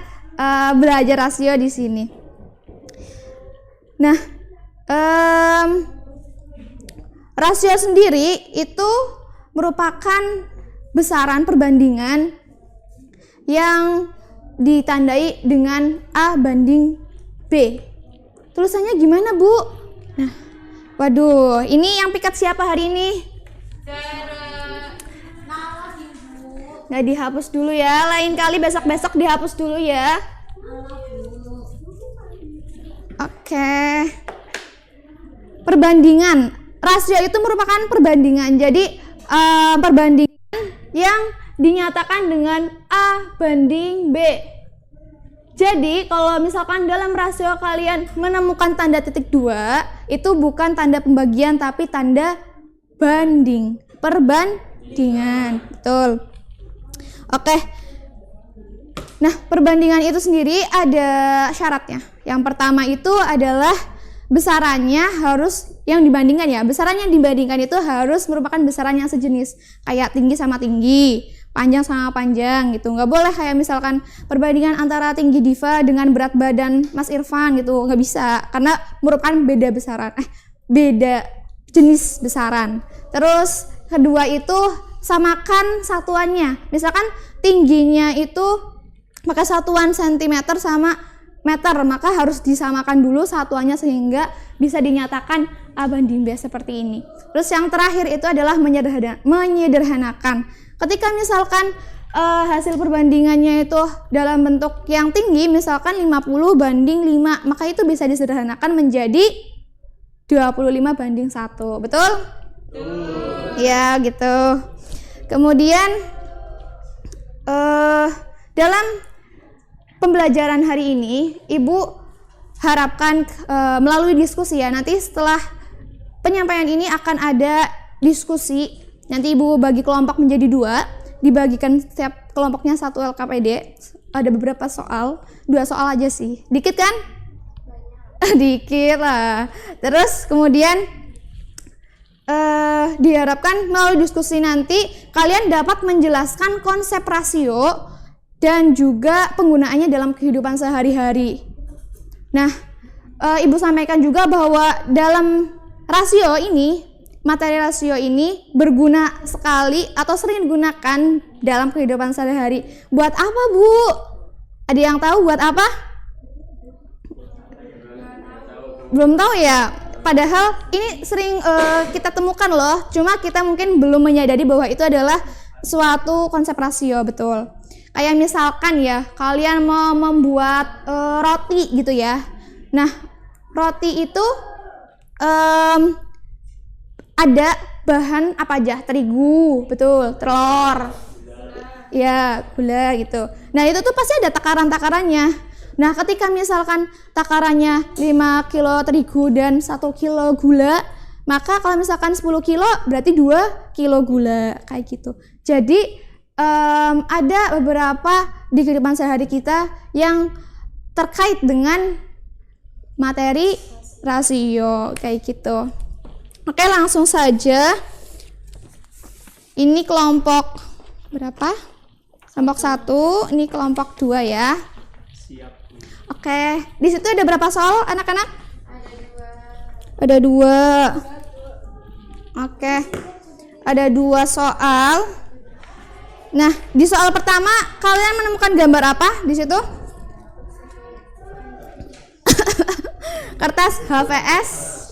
S1: belajar rasio di sini. Nah, rasio sendiri itu merupakan besaran perbandingan yang ditandai dengan A banding B. Tulisannya gimana, Bu? Nah, waduh, ini yang piket siapa hari ini? Nggak dihapus dulu ya, lain kali besok-besok dihapus dulu ya. Oke. Perbandingan. Rasio itu merupakan perbandingan. Jadi perbandingan yang dinyatakan dengan A banding B. Jadi kalau misalkan dalam rasio kalian menemukan tanda titik 2, itu bukan tanda pembagian tapi tanda banding, perbandingan. Betul. Oke. Nah, perbandingan itu sendiri ada syaratnya. Yang pertama itu adalah besarannya harus yang dibandingkan ya. Besaran yang dibandingkan itu harus merupakan besaran yang sejenis, kayak tinggi sama tinggi, panjang sama panjang gitu. Nggak boleh kayak misalkan perbandingan antara tinggi Diva dengan berat badan Mas Irfan gitu, nggak bisa, karena merupakan beda besaran, beda jenis besaran. Terus kedua itu samakan satuannya. Misalkan tingginya itu pakai satuan cm sama meter, maka harus disamakan dulu satuannya sehingga bisa dinyatakan A banding B seperti ini. Terus yang terakhir itu adalah menyederhanakan.
S7: Ketika misalkan hasil perbandingannya itu dalam bentuk yang tinggi, misalkan 50/5, maka itu bisa disederhanakan menjadi 25/1. Betul? Ya, gitu. Kemudian dalam pembelajaran hari ini, Ibu harapkan melalui diskusi ya, nanti setelah penyampaian ini akan ada diskusi. Nanti Ibu bagi kelompok menjadi 2, dibagikan setiap kelompoknya 1 LKPD. Ada beberapa soal, 2 soal aja sih. Dikit kan? Dikit lah. Terus kemudian diharapkan melalui diskusi nanti kalian dapat menjelaskan konsep rasio dan juga penggunaannya dalam kehidupan sehari-hari. Nah, Ibu sampaikan juga bahwa dalam rasio ini, materi rasio ini berguna sekali atau sering digunakan dalam kehidupan sehari-hari. Buat apa, Bu? Ada yang tahu buat apa? Belum tahu ya? Padahal ini sering kita temukan loh, cuma kita mungkin belum menyadari bahwa itu adalah suatu konsep rasio, betul. Kayak misalkan ya, kalian mau membuat roti gitu ya. Nah, roti itu ada bahan apa aja? Terigu, betul, telur, ya, gula gitu. Nah, itu tuh pasti ada takaran-takarannya. Nah, ketika misalkan takarannya 5 kilo terigu dan 1 kilo gula, maka kalau misalkan 10 kilo berarti 2 kilo gula, kayak gitu. Jadi ada beberapa di kehidupan sehari kita yang terkait dengan materi rasio, kayak gitu. Oke, langsung saja. Ini kelompok berapa? Kelompok 1, ini kelompok 2 ya. Oke, di situ ada berapa soal anak-anak? Ada 2. Oke, ada 2 soal. Nah, di soal pertama kalian menemukan gambar apa di situ? Kertas HVS.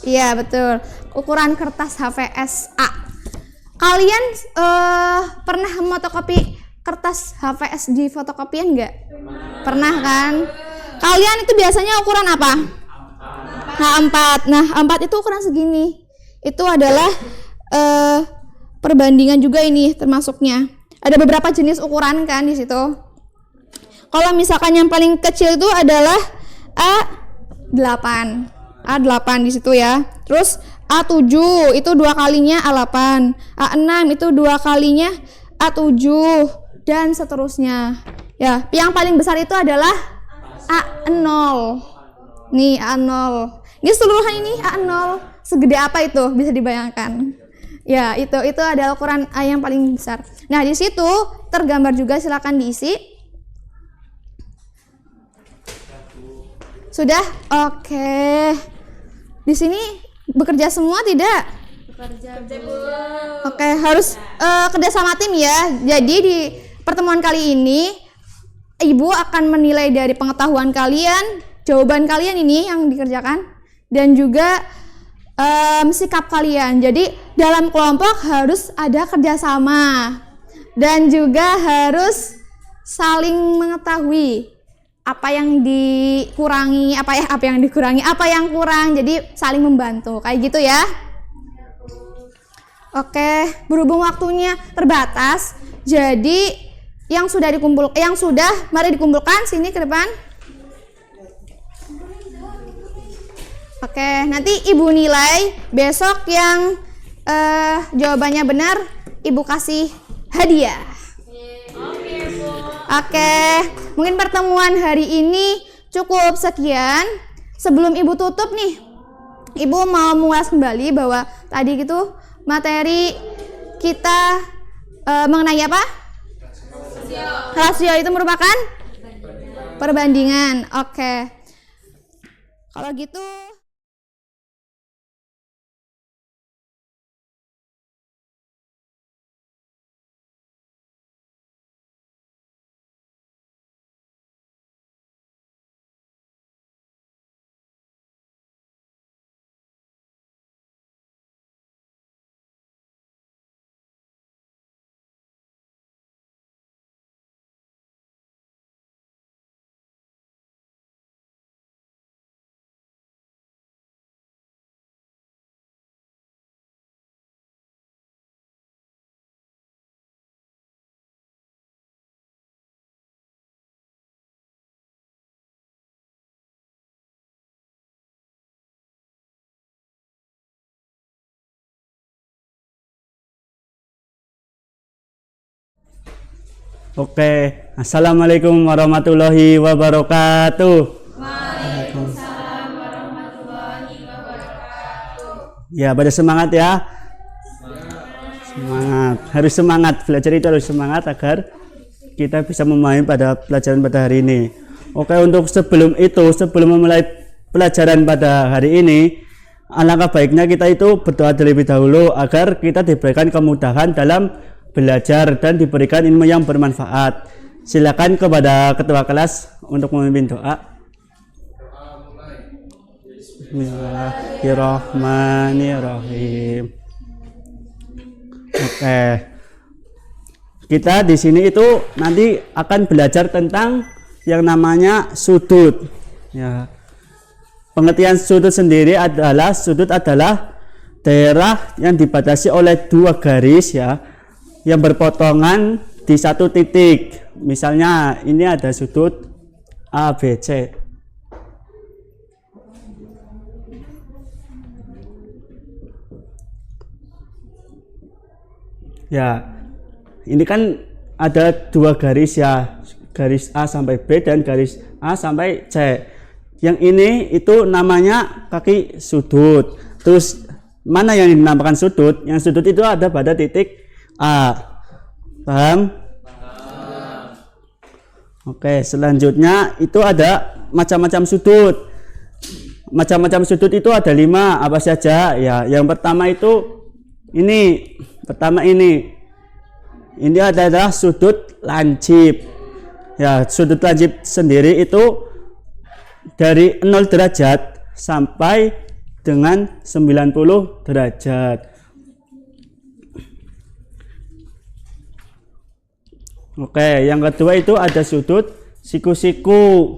S7: Iya, betul. Ukuran kertas HVS A. Kalian pernah fotokopi kertas HVS di fotokopian nggak? Pernah kan? Kalian itu biasanya ukuran apa? H4. Nah, A4 itu ukuran segini. Itu adalah perbandingan juga ini termasuknya. Ada beberapa jenis ukuran kan di situ. Kalau misalkan yang paling kecil itu adalah A8. A8 di situ ya. Terus A7 itu 2 kalinya A8. A6 itu 2 kalinya A7 dan seterusnya. Ya, yang paling besar itu adalah A0. Nih A0. Ini seluruhan ini A0. Segede apa itu? Bisa dibayangkan. Ya, itu adalah ukuran A yang paling besar. Nah, di situ tergambar juga, silakan diisi. Sudah? Oke. Di sini bekerja semua tidak?
S2: Bekerja, Bu.
S7: Oke, harus kerja sama tim ya. Jadi di pertemuan kali ini Ibu akan menilai dari pengetahuan kalian, jawaban kalian ini yang dikerjakan, dan juga sikap kalian. Jadi dalam kelompok harus ada kerjasama dan juga harus saling mengetahui apa yang dikurangi, apa yang dikurangi, apa yang kurang. Jadi saling membantu, kayak gitu ya. Oke, berhubung waktunya terbatas, jadi yang sudah mari dikumpulkan sini ke depan. Oke, nanti Ibu nilai. Besok yang jawabannya benar, Ibu kasih hadiah. Oke, mungkin pertemuan hari ini cukup sekian. Sebelum Ibu tutup nih, Ibu mau mengulas kembali bahwa tadi gitu materi kita mengenai apa? Rasio itu merupakan perbandingan. Oke. Kalau gitu
S8: Oke, assalamualaikum warahmatullahi wabarakatuh. Ya, pada semangat ya. Semangat. Harus semangat. Belajar itu harus semangat agar kita bisa memahami pada pelajaran pada hari ini. Oke, untuk sebelum memulai pelajaran pada hari ini, alangkah baiknya kita itu berdoa terlebih dahulu agar kita diberikan kemudahan dalam belajar dan diberikan ilmu yang bermanfaat. Silakan kepada ketua kelas untuk memimpin doa. Bismillahirrahmanirrahim. Oke. Kita di sini itu nanti akan belajar tentang yang namanya sudut. Ya. Pengertian sudut sendiri adalah daerah yang dibatasi oleh dua garis ya, yang berpotongan di satu titik. Misalnya ini ada sudut ABC. Ya, ini kan ada dua garis ya, garis A sampai B dan garis A sampai C. Yang ini itu namanya kaki sudut. Terus mana yang dinamakan sudut? Yang sudut itu ada pada titik A. Paham? Oke, selanjutnya itu ada macam-macam sudut. Macam-macam sudut itu ada 5, apa saja ya. Yang pertama itu ini. Ini adalah sudut lancip. Ya, sudut lancip sendiri itu dari 0 derajat sampai dengan 90 derajat. Oke, yang kedua itu ada sudut siku-siku.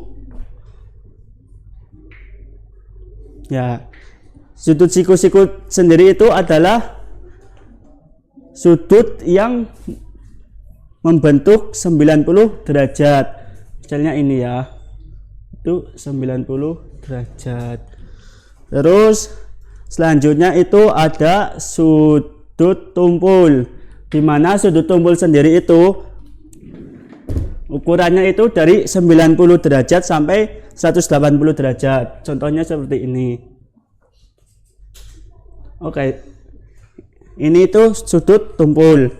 S8: Ya, sudut siku-siku sendiri itu adalah sudut yang membentuk 90 derajat. Misalnya ini ya, itu 90 derajat. Terus selanjutnya itu ada sudut tumpul, di mana sudut tumpul sendiri itu ukurannya itu dari 90 derajat sampai 180 derajat. Contohnya seperti ini. Oke. Ini itu sudut tumpul.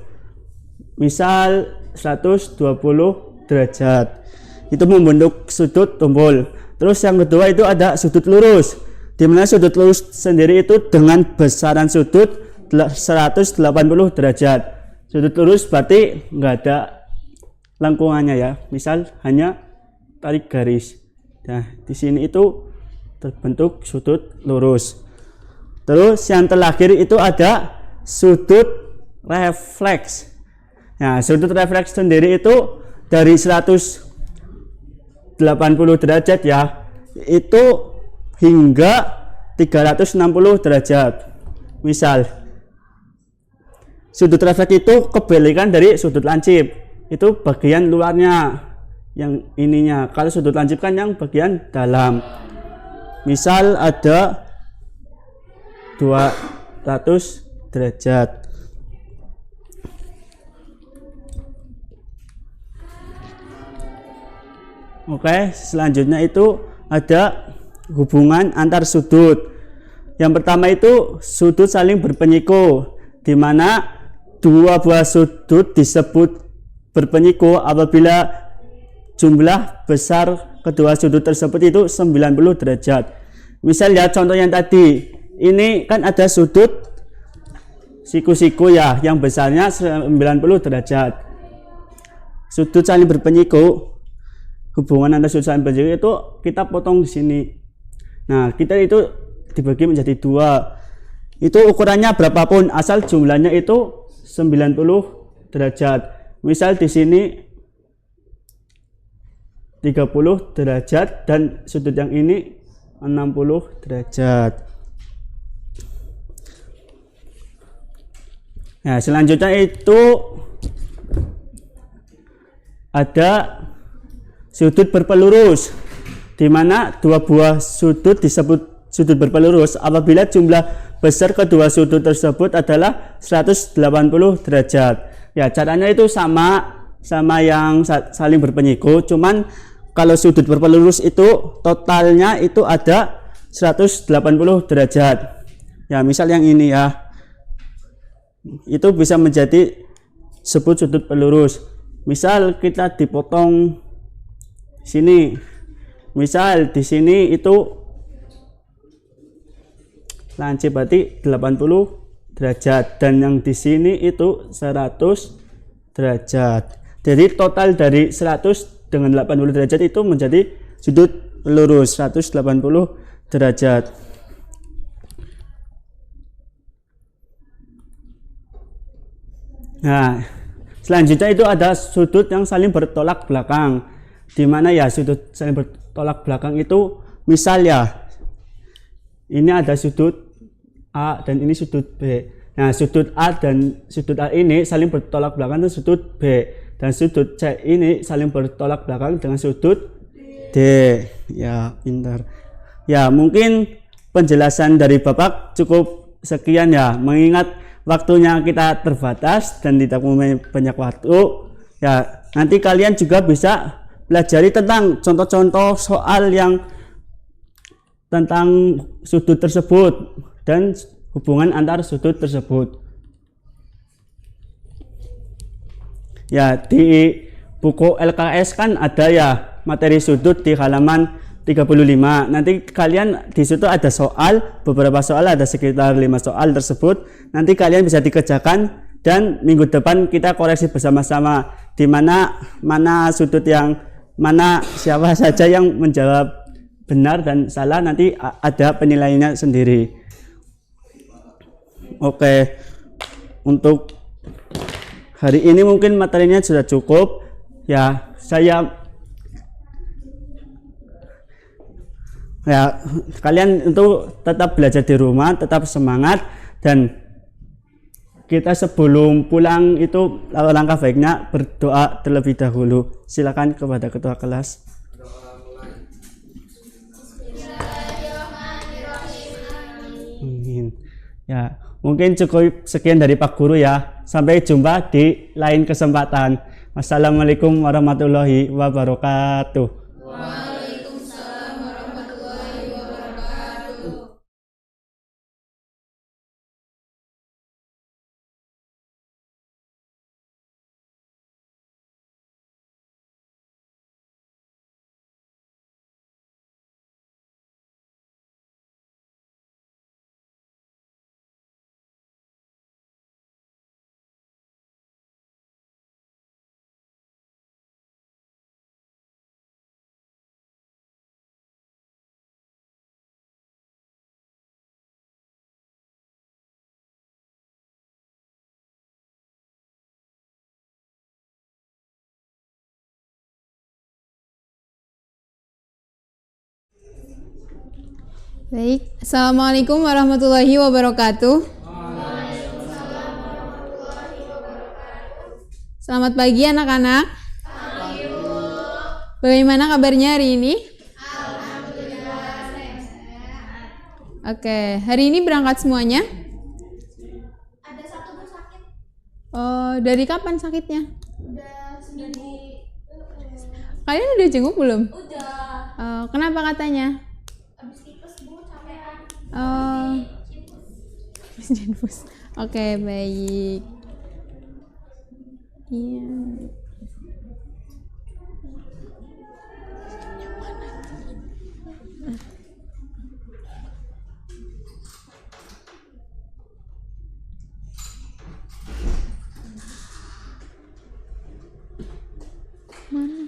S8: Misal 120 derajat. Itu membentuk sudut tumpul. Terus yang kedua itu ada sudut lurus. Di mana sudut lurus sendiri itu dengan besaran sudut 180 derajat. Sudut lurus berarti nggak ada lengkungannya ya. Misal hanya tarik garis. Nah, di sini itu terbentuk sudut lurus. Terus yang terakhir itu ada sudut refleks. Nah, sudut refleks sendiri itu dari 180 derajat ya, itu hingga 360 derajat. Misal sudut refleks itu kebalikan dari sudut lancip. Itu bagian luarnya, yang ininya. Kalau sudut lancip kan yang bagian dalam. Misal ada 200 derajat. Oke, selanjutnya itu ada hubungan antar sudut. Yang pertama itu sudut saling berpenyiku, di mana dua buah sudut disebut berpenyiku apabila jumlah besar kedua sudut tersebut itu 90 derajat. Misal ya, contoh yang tadi, ini kan ada sudut siku-siku ya, yang besarnya 90 derajat. Sudut saling berpenyiku, hubungan antara sudut saling berpenyiku itu kita potong di sini. Nah, kita itu dibagi menjadi 2. Itu ukurannya berapapun, asal jumlahnya itu 90 derajat. Misal di sini 30 derajat dan sudut yang ini 60 derajat. Nah, selanjutnya itu ada sudut berpelurus, di mana dua buah sudut disebut sudut berpelurus apabila jumlah besar kedua sudut tersebut adalah 180 derajat. Ya, caranya itu sama sama yang saling berpenyikut. Cuman kalau sudut berpelurus itu totalnya itu ada 180 derajat. Ya, misal yang ini ya. Itu bisa menjadi sebut sudut pelurus. Misal kita dipotong sini. Misal di sini itu lancip berarti 80 derajat dan yang di sini itu 100 derajat. Jadi total dari 100 dengan 80 derajat itu menjadi sudut lurus 180 derajat. Nah, selanjutnya itu ada sudut yang saling bertolak belakang. Di mana ya sudut saling bertolak belakang itu misal ya ini ada sudut A dan ini sudut B. Nah, sudut A dan sudut A ini saling bertolak belakang dengan sudut B. Dan sudut C ini saling bertolak belakang dengan sudut D. Ya, pintar. Ya, mungkin penjelasan dari Bapak cukup sekian ya. Mengingat waktunya kita terbatas dan tidak mempunyai banyak waktu. Ya, nanti kalian juga bisa pelajari tentang contoh-contoh soal yang tentang sudut tersebut dan hubungan antar sudut tersebut. Ya, di buku LKS kan ada ya materi sudut di halaman 35. Nanti kalian di situ ada soal, beberapa soal, ada sekitar 5 soal tersebut. Nanti kalian bisa dikerjakan dan minggu depan kita koreksi bersama-sama di mana sudut yang mana siapa saja yang menjawab benar dan salah, nanti ada penilaiannya sendiri. Oke. Untuk hari ini mungkin materinya sudah cukup. Ya, kalian untuk tetap belajar di rumah, tetap semangat, dan kita sebelum pulang itu langkah baiknya berdoa terlebih dahulu. Silakan kepada ketua kelas. Amin. Ya, mungkin cukup sekian dari Pak Guru ya. Sampai jumpa di lain kesempatan. Wassalamualaikum warahmatullahi wabarakatuh.
S7: Baik, Assalamualaikum warahmatullahi wabarakatuh. Selamat pagi anak-anak. Bagaimana kabarnya hari ini? Oke, hari ini berangkat semuanya?
S2: Ada satu Bu sakit.
S7: Oh, dari kapan sakitnya?
S2: Udah seminggu.
S7: Kalian udah jenguk belum?
S2: Udah.
S7: Kenapa katanya?
S2: Abis tipes Bu, capean.
S7: Oke, baik. Iya. Mana?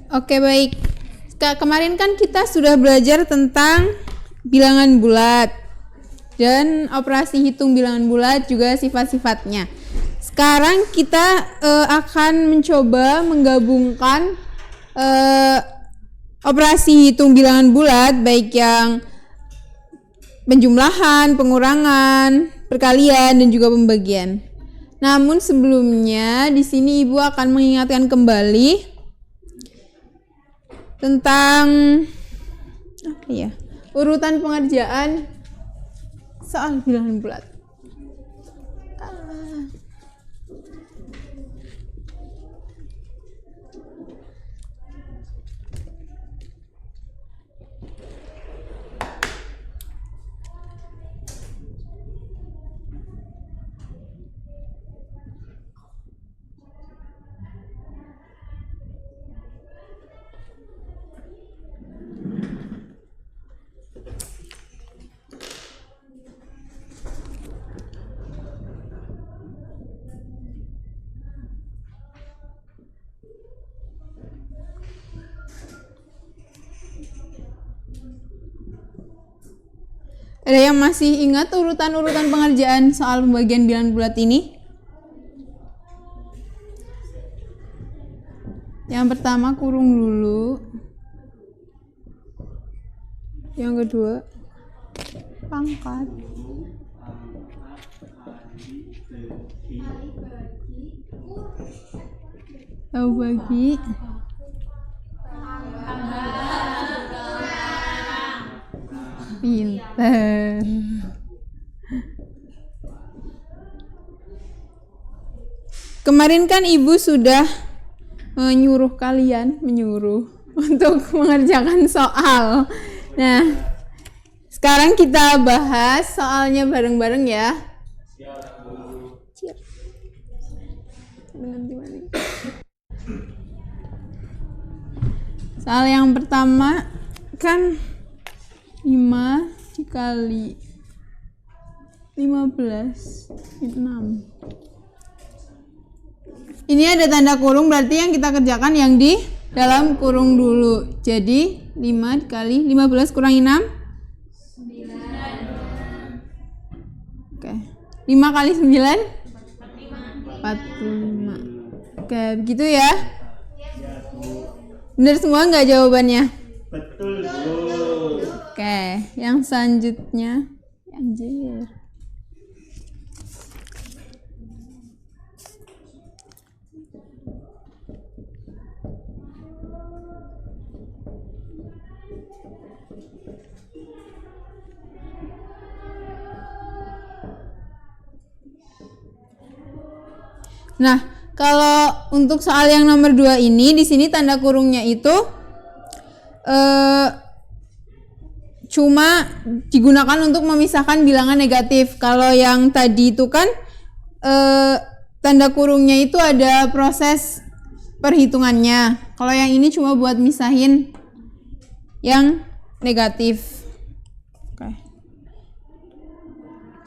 S7: Oke, baik. Kemarin kan kita sudah belajar tentang bilangan bulat dan operasi hitung bilangan bulat juga sifat-sifatnya. Sekarang kita akan mencoba menggabungkan operasi hitung bilangan bulat baik yang penjumlahan, pengurangan, perkalian, dan juga pembagian. Namun sebelumnya di sini Ibu akan mengingatkan kembali tentang urutan pengerjaan soal bilangan bulat. Ada yang masih ingat urutan-urutan pengerjaan soal pembagian bilangan bulat ini? Yang pertama kurung dulu. Yang kedua pangkat. Lalu bagi. Pinter. Kemarin kan Ibu sudah menyuruh kalian untuk mengerjakan soal. Nah, sekarang kita bahas soalnya bareng-bareng ya. Soal yang pertama kan 5 dikali 15 6. Ini ada tanda kurung, berarti yang kita kerjakan yang di dalam kurung dulu. Jadi 5 dikali 15 kurangi 6 9. Oke. 5 kali 9 45. Oke, begitu ya. Benar semua nggak jawabannya?
S8: Betul, Bu.
S7: Oke, yang selanjutnya, anjir. Nah, kalau untuk soal yang nomor 2 ini, di sini tanda kurungnya itu cuma digunakan untuk memisahkan bilangan negatif. Kalau yang tadi itu kan tanda kurungnya itu ada proses perhitungannya. Kalau yang ini cuma buat misahin yang negatif. Oke.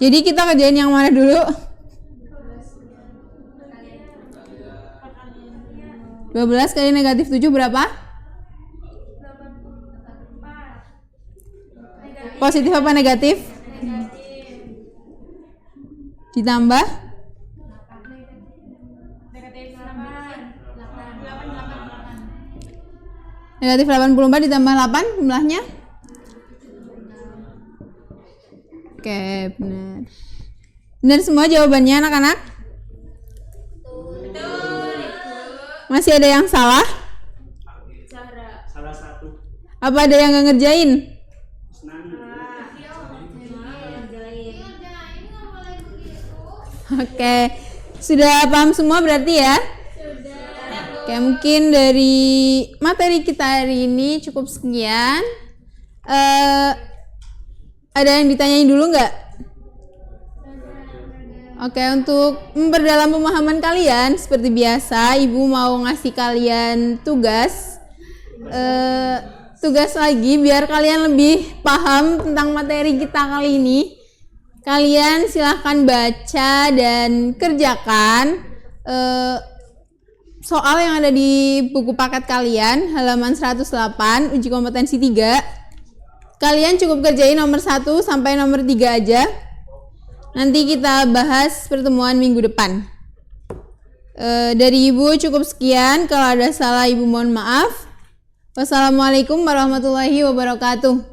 S7: Jadi kita kerjain yang mana dulu? 12 kali negatif 7 berapa? Positif apa negatif? Ditambah? Negatif 84 ditambah 8 jumlahnya? Oke, benar. Benar semua jawabannya anak-anak? Masih ada yang salah?
S8: Salah satu.
S7: Apa ada yang nggak ngerjain? Oke, sudah paham semua berarti ya? Oke, mungkin dari materi kita hari ini cukup sekian. Ada yang ditanyain dulu nggak? Oke, untuk memperdalam pemahaman kalian, seperti biasa, Ibu mau ngasih kalian tugas lagi biar kalian lebih paham tentang materi kita kali ini. Kalian silahkan baca dan kerjakan soal yang ada di buku paket kalian, halaman 108, uji kompetensi 3. Kalian cukup kerjain nomor 1 sampai nomor 3 aja. Nanti kita bahas pertemuan minggu depan. Dari Ibu cukup sekian. Kalau ada salah Ibu mohon maaf. Wassalamualaikum warahmatullahi wabarakatuh.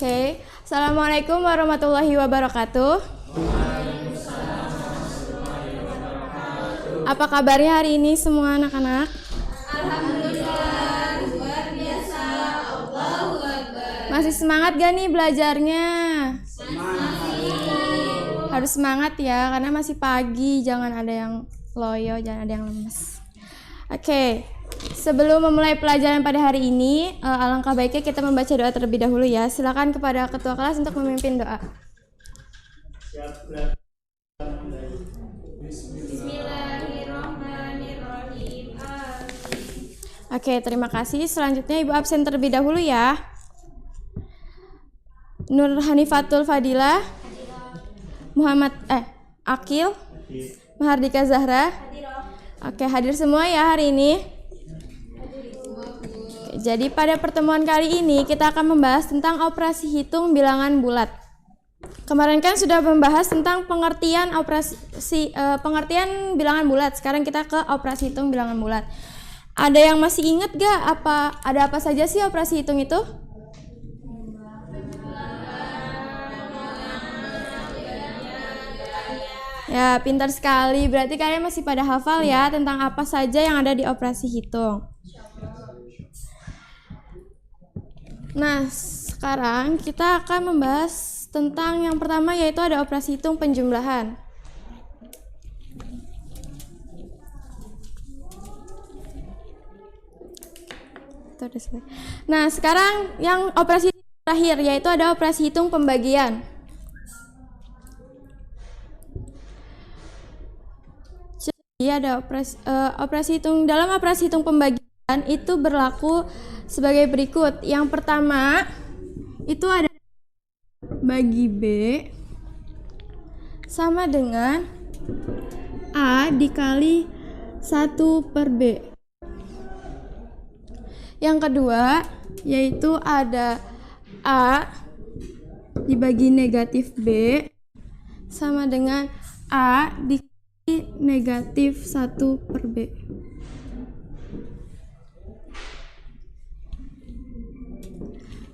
S2: Oke. Assalamualaikum warahmatullahi wabarakatuh. Apa kabarnya hari ini semua anak-anak?
S6: Alhamdulillah, luar biasa. Allahu Akbar.
S2: Masih semangat gak nih belajarnya? Harus semangat ya, karena masih pagi. Jangan ada yang loyo, jangan ada yang lemes. Oke, sebelum memulai pelajaran pada hari ini, alangkah baiknya kita membaca doa terlebih dahulu ya. Silakan kepada ketua kelas untuk memimpin doa.
S8: Siap.
S6: Bismillahirrahmanirrahim. Amin.
S2: Oke, terima kasih. Selanjutnya Ibu absen terlebih dahulu ya. Nur Hanifatul Fadilah, Muhammad Akil, Mahardika Zahra. Oke, hadir semua ya hari ini. Oke, jadi pada pertemuan kali ini kita akan membahas tentang operasi hitung bilangan bulat. Kemarin kan sudah membahas tentang pengertian pengertian bilangan bulat. Sekarang kita ke operasi hitung bilangan bulat. Ada yang masih ingat gak ada apa saja sih operasi hitung itu? Ya, pintar sekali. Berarti kalian masih pada hafal ya tentang apa saja yang ada di operasi hitung. Nah, sekarang kita akan membahas tentang yang pertama, yaitu ada operasi hitung penjumlahan. Nah, sekarang yang operasi terakhir, yaitu ada operasi hitung pembagian. Ada operasi hitung. Dalam operasi hitung pembagian itu berlaku sebagai berikut. Yang pertama itu ada bagi B sama dengan A dikali 1/B. Yang kedua yaitu ada A dibagi negatif B sama dengan A dikali negatif 1/B.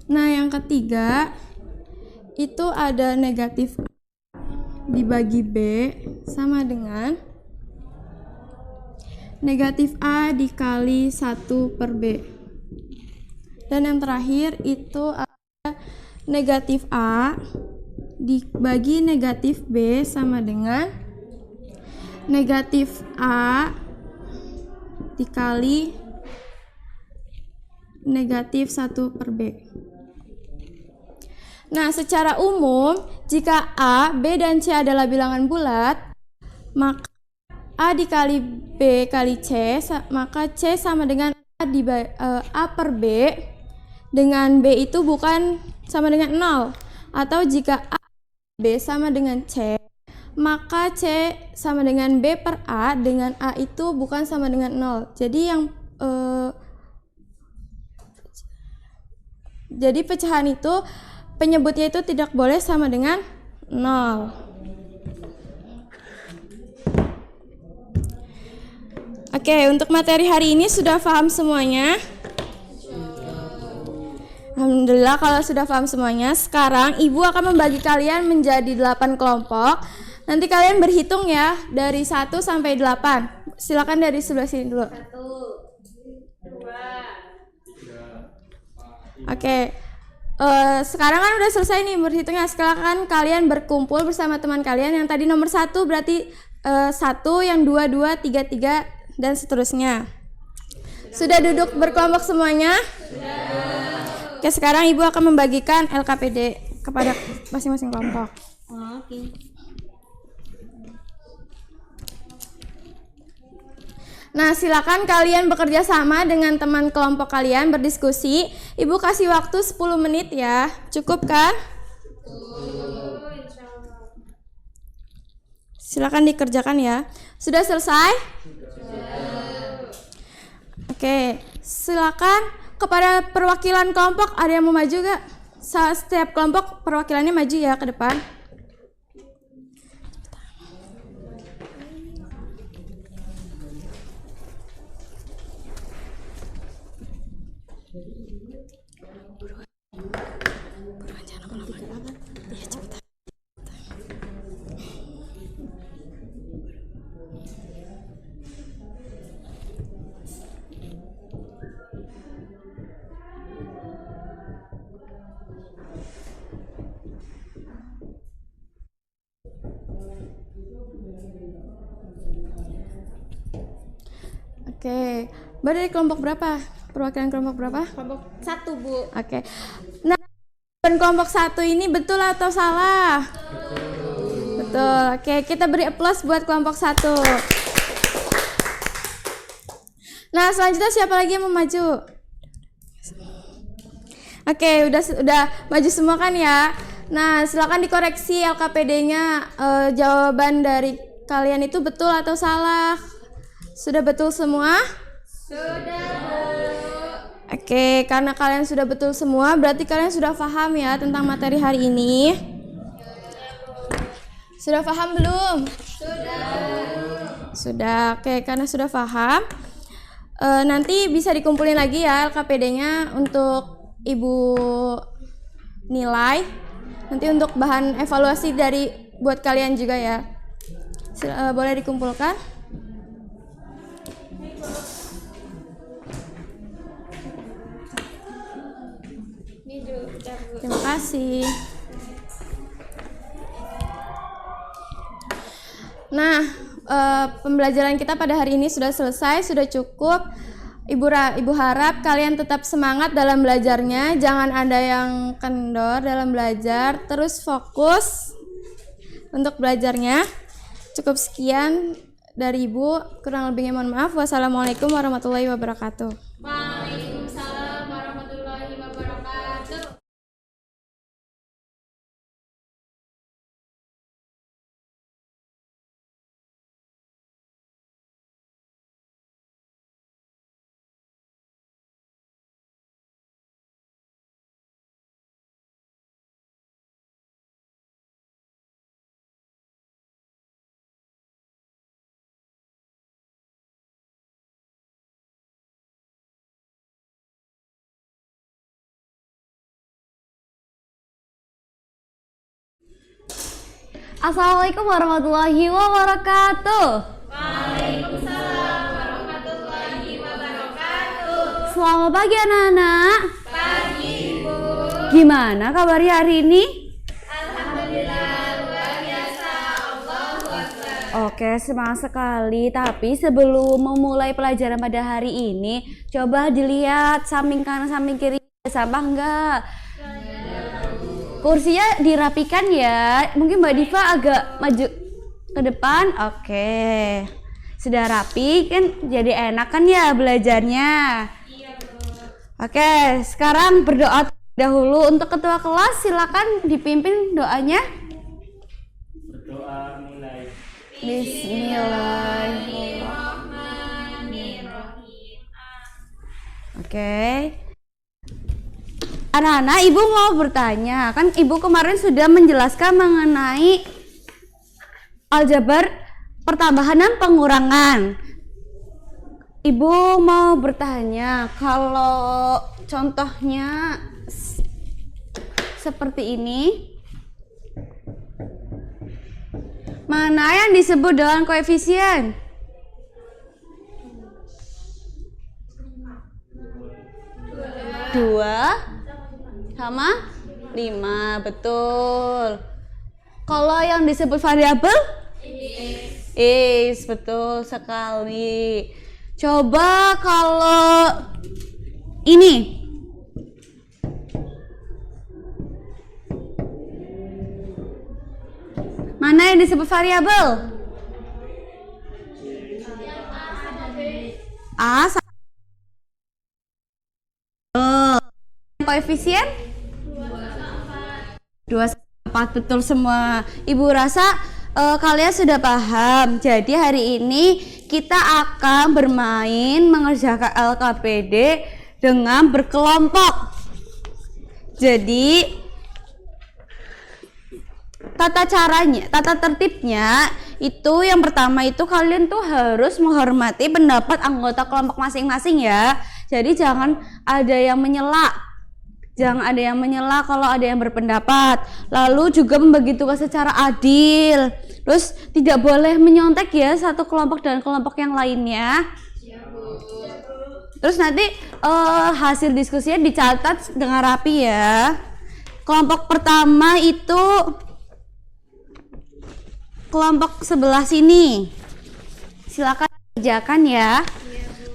S2: Nah, yang ketiga itu ada negatif A dibagi B sama dengan negatif A dikali 1/B. Dan yang terakhir itu ada negatif A dibagi negatif B sama dengan negatif A dikali negatif 1/B. Nah, secara umum, jika A, B, dan C adalah bilangan bulat, maka A dikali B kali C, maka C sama dengan A/B, dengan B itu bukan sama dengan 0. Atau jika A, B sama dengan C, maka C sama dengan B/A, dengan A itu bukan sama dengan 0. Jadi pecahan itu penyebutnya itu tidak boleh sama dengan 0. Oke, untuk materi hari ini sudah paham semuanya? Alhamdulillah kalau sudah paham semuanya. Sekarang Ibu akan membagi kalian menjadi 8 kelompok. Nanti kalian berhitung ya dari 1 sampai 8. Silakan dari sebelah sini dulu.
S6: 1, 2.
S2: Oke. Sekarang kan udah selesai nih berhitungnya. Silakan kalian berkumpul bersama teman kalian. Yang tadi nomor 1 berarti 1, yang 2, 2, 3, 3, dan seterusnya. Sudah duduk berkelompok semuanya? Sudah. Oke, sekarang Ibu akan membagikan LKPD kepada masing-masing kelompok.
S4: Oke.
S2: Nah, silakan kalian bekerja sama dengan teman kelompok kalian, berdiskusi. Ibu kasih waktu 10 menit ya. Cukup kan? Silakan dikerjakan ya. Sudah selesai? Sudah. Oke, silakan kepada perwakilan kelompok, ada yang mau maju gak? Setiap kelompok perwakilannya maju ya ke depan. Buruan jangan Oke. Mbak dari kelompok berapa? Perwakilan kelompok berapa?
S6: Kelompok 1, Bu.
S2: Oke. Nah, kelompok 1 ini betul atau salah? Betul. Oke, kita beri aplaus buat kelompok 1. Nah, selanjutnya siapa lagi yang mau maju? Oke, udah maju semua kan ya? Nah, silakan dikoreksi LKPD-nya. Jawaban dari kalian itu betul atau salah? Sudah betul semua? Sudah. Oke, karena kalian sudah betul semua, berarti kalian sudah paham ya tentang materi hari ini. Sudah paham belum? Sudah. Oke, karena sudah paham, nanti bisa dikumpulin lagi ya LKPD-nya untuk Ibu nilai. Nanti untuk bahan evaluasi buat kalian juga ya. Boleh dikumpulkan? Terima kasih. Nah, pembelajaran kita pada hari ini sudah selesai, sudah cukup. Ibu harap kalian tetap semangat dalam belajarnya, jangan ada yang kendor dalam belajar, terus fokus untuk belajarnya. Cukup sekian dari Ibu, kurang lebihnya mohon maaf. Wassalamualaikum warahmatullahi wabarakatuh.
S6: Waalaikumsalam warahmatullahi wabarakatuh.
S4: Assalamualaikum warahmatullahi wabarakatuh.
S6: Waalaikumsalam warahmatullahi wabarakatuh.
S4: Selamat pagi anak-anak.
S6: Pagi, Bu.
S4: Gimana kabarnya hari ini?
S6: Alhamdulillah luar biasa. Allahu Akbar.
S4: Oke, semangat sekali. Tapi sebelum memulai pelajaran pada hari ini, coba dilihat samping kanan samping kiri sampah enggak? Kursinya dirapikan ya. Mungkin Mbak Diva agak maju ke depan. Oke. Sudah rapi kan jadi enak kan ya belajarnya. Oke, sekarang berdoa dahulu untuk ketua kelas. Silakan dipimpin doanya.
S8: Berdoa mulai.
S4: Bismillahirrahmanirrahim. Oke. Anak-anak, Ibu mau bertanya, kan Ibu kemarin sudah menjelaskan mengenai aljabar pertambahan dan pengurangan. Ibu mau bertanya, kalau contohnya seperti ini, mana yang disebut dengan koefisien? 2 sama 5, betul. Kalau yang disebut variabel? Is, betul sekali. Coba kalau ini. Mana yang disebut variabel? A sama koefisien? 2/4, betul semua. Ibu rasa kalian sudah paham. Jadi hari ini kita akan bermain mengerjakan LKPD dengan berkelompok. Jadi tata tertibnya itu yang pertama itu kalian tuh harus menghormati pendapat anggota kelompok masing-masing ya. Jadi jangan ada yang menyela. Jangan ada yang menyela kalau ada yang berpendapat. Lalu juga membagi tugas secara adil. Terus tidak boleh menyontek ya satu kelompok dan kelompok yang lainnya. Terus nanti hasil diskusinya dicatat dengan rapi ya. Kelompok pertama itu kelompok sebelah sini. Silakan kerjakan ya.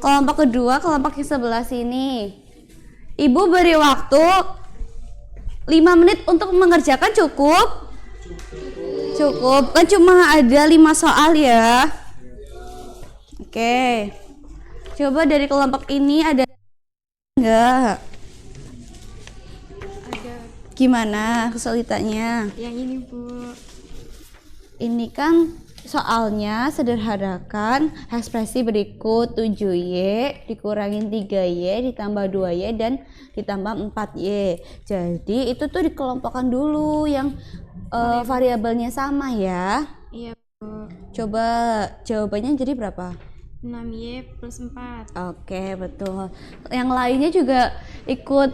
S4: Kelompok kedua, kelompok yang sebelah sini. Ibu beri waktu 5 menit untuk mengerjakan, cukup? Cukup, kan cuma ada 5 soal ya. Oke. Coba dari kelompok ini ada enggak?
S2: Ada.
S4: Gimana kesulitannya?
S2: Yang ini, Bu.
S4: Ini kan soalnya sederhanakan ekspresi berikut 7Y dikurangin 3Y ditambah 2Y dan ditambah 4Y. Jadi itu tuh dikelompokkan dulu yang variabelnya sama ya.
S2: Iya, Bu.
S4: Coba jawabannya jadi berapa?
S2: 6Y plus 4.
S4: Oke, betul. Yang lainnya juga ikut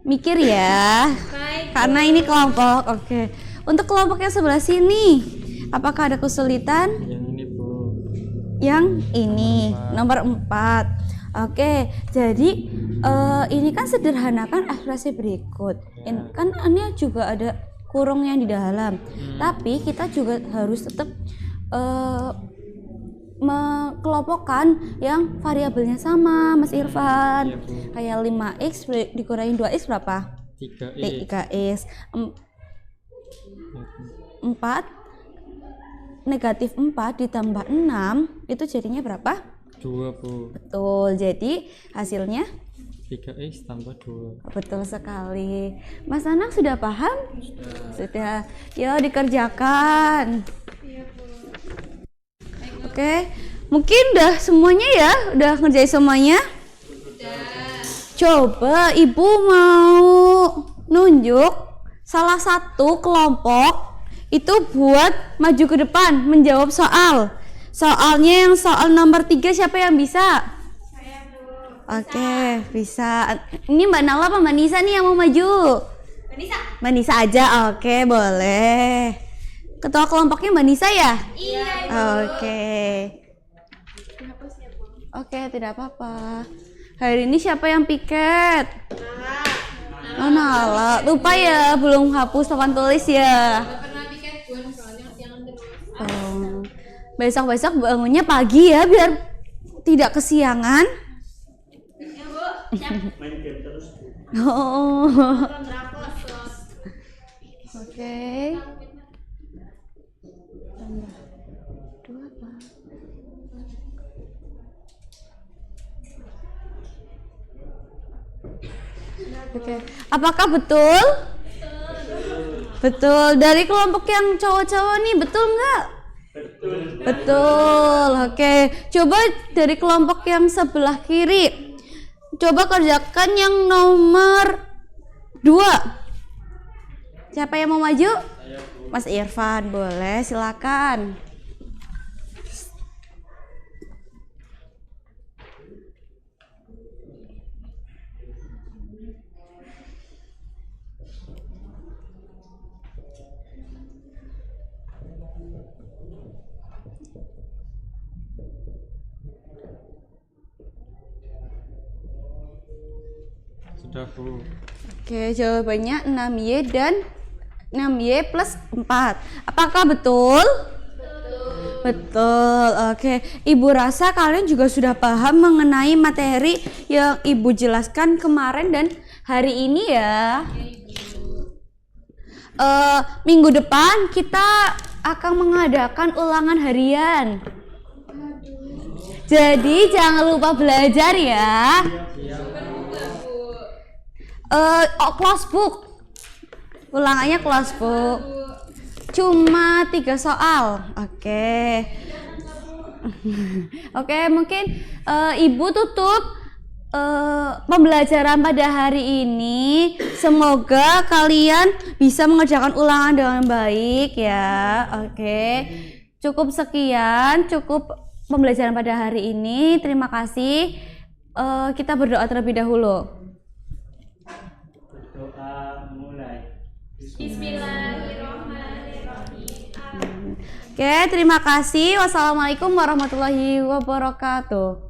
S4: mikir ya. Karena ini kelompok. Oke. Untuk kelompok yang sebelah sini, apakah ada kesulitan?
S5: Yang ini, Bu.
S4: Yang ini, nomor 4. Oke, jadi ini kan sederhanakan ekspresi berikut. Ini kan ini juga ada kurung yang di dalam. Tapi kita juga harus tetap mengelompokkan yang variabelnya sama, Mas Irfan. Kayak 5x dikurangin 2x berapa? 3x. 4 negatif 4 ditambah 6 itu jadinya berapa?
S5: 2, Bu.
S4: Betul, jadi hasilnya
S5: 3x tambah 2.
S4: betul sekali. Mas Anang sudah paham? Sudah. Yuk dikerjakan. Oke, mungkin udah semuanya ya? Udah ngerjain semuanya? Coba Ibu mau nunjuk salah satu kelompok itu buat maju ke depan menjawab soal. Soalnya yang soal nomor 3 siapa yang bisa? Saya, Bu. Oke, bisa. Ini Mbak Nala apa Mbak Nisa nih yang mau maju? Mbak Nisa. Mbak Nisa aja, oke boleh. Ketua kelompoknya Mbak Nisa ya? Iya. Oke. Oke, tidak apa-apa. Hari ini siapa yang piket? Nala. Oh, Nala. Lupa ya, belum hapus papan tulis ya. Oh. Besok-besok bangunnya pagi ya biar tidak kesiangan.
S8: Main game terus.
S4: Oh. Oke. Oke. Apakah betul? Betul. Dari kelompok yang cowok-cowok nih, betul nggak? Betul. Oke. Coba dari kelompok yang sebelah kiri. Coba kerjakan yang nomor 2. Siapa yang mau maju? Mas Irfan, boleh, silakan.
S5: Sudah, Bu.
S4: Oke, jawabannya 6Y dan 6Y plus 4. Apakah betul? Betul. Oke, Ibu rasa kalian juga sudah paham mengenai materi yang Ibu jelaskan kemarin dan hari ini ya. Minggu depan kita akan mengadakan ulangan harian. Jadi jangan lupa belajar ya. Close book. Ulangannya close book. Cuma 3 soal. Oke. Oke, mungkin Ibu tutup pembelajaran pada hari ini. Semoga kalian bisa mengerjakan ulangan dengan baik ya. Oke. Cukup sekian, cukup pembelajaran pada hari ini. Terima kasih. Kita berdoa terlebih dahulu.
S8: Doa mulai.
S4: Oke, terima kasih. Wassalamualaikum warahmatullahi wabarakatuh.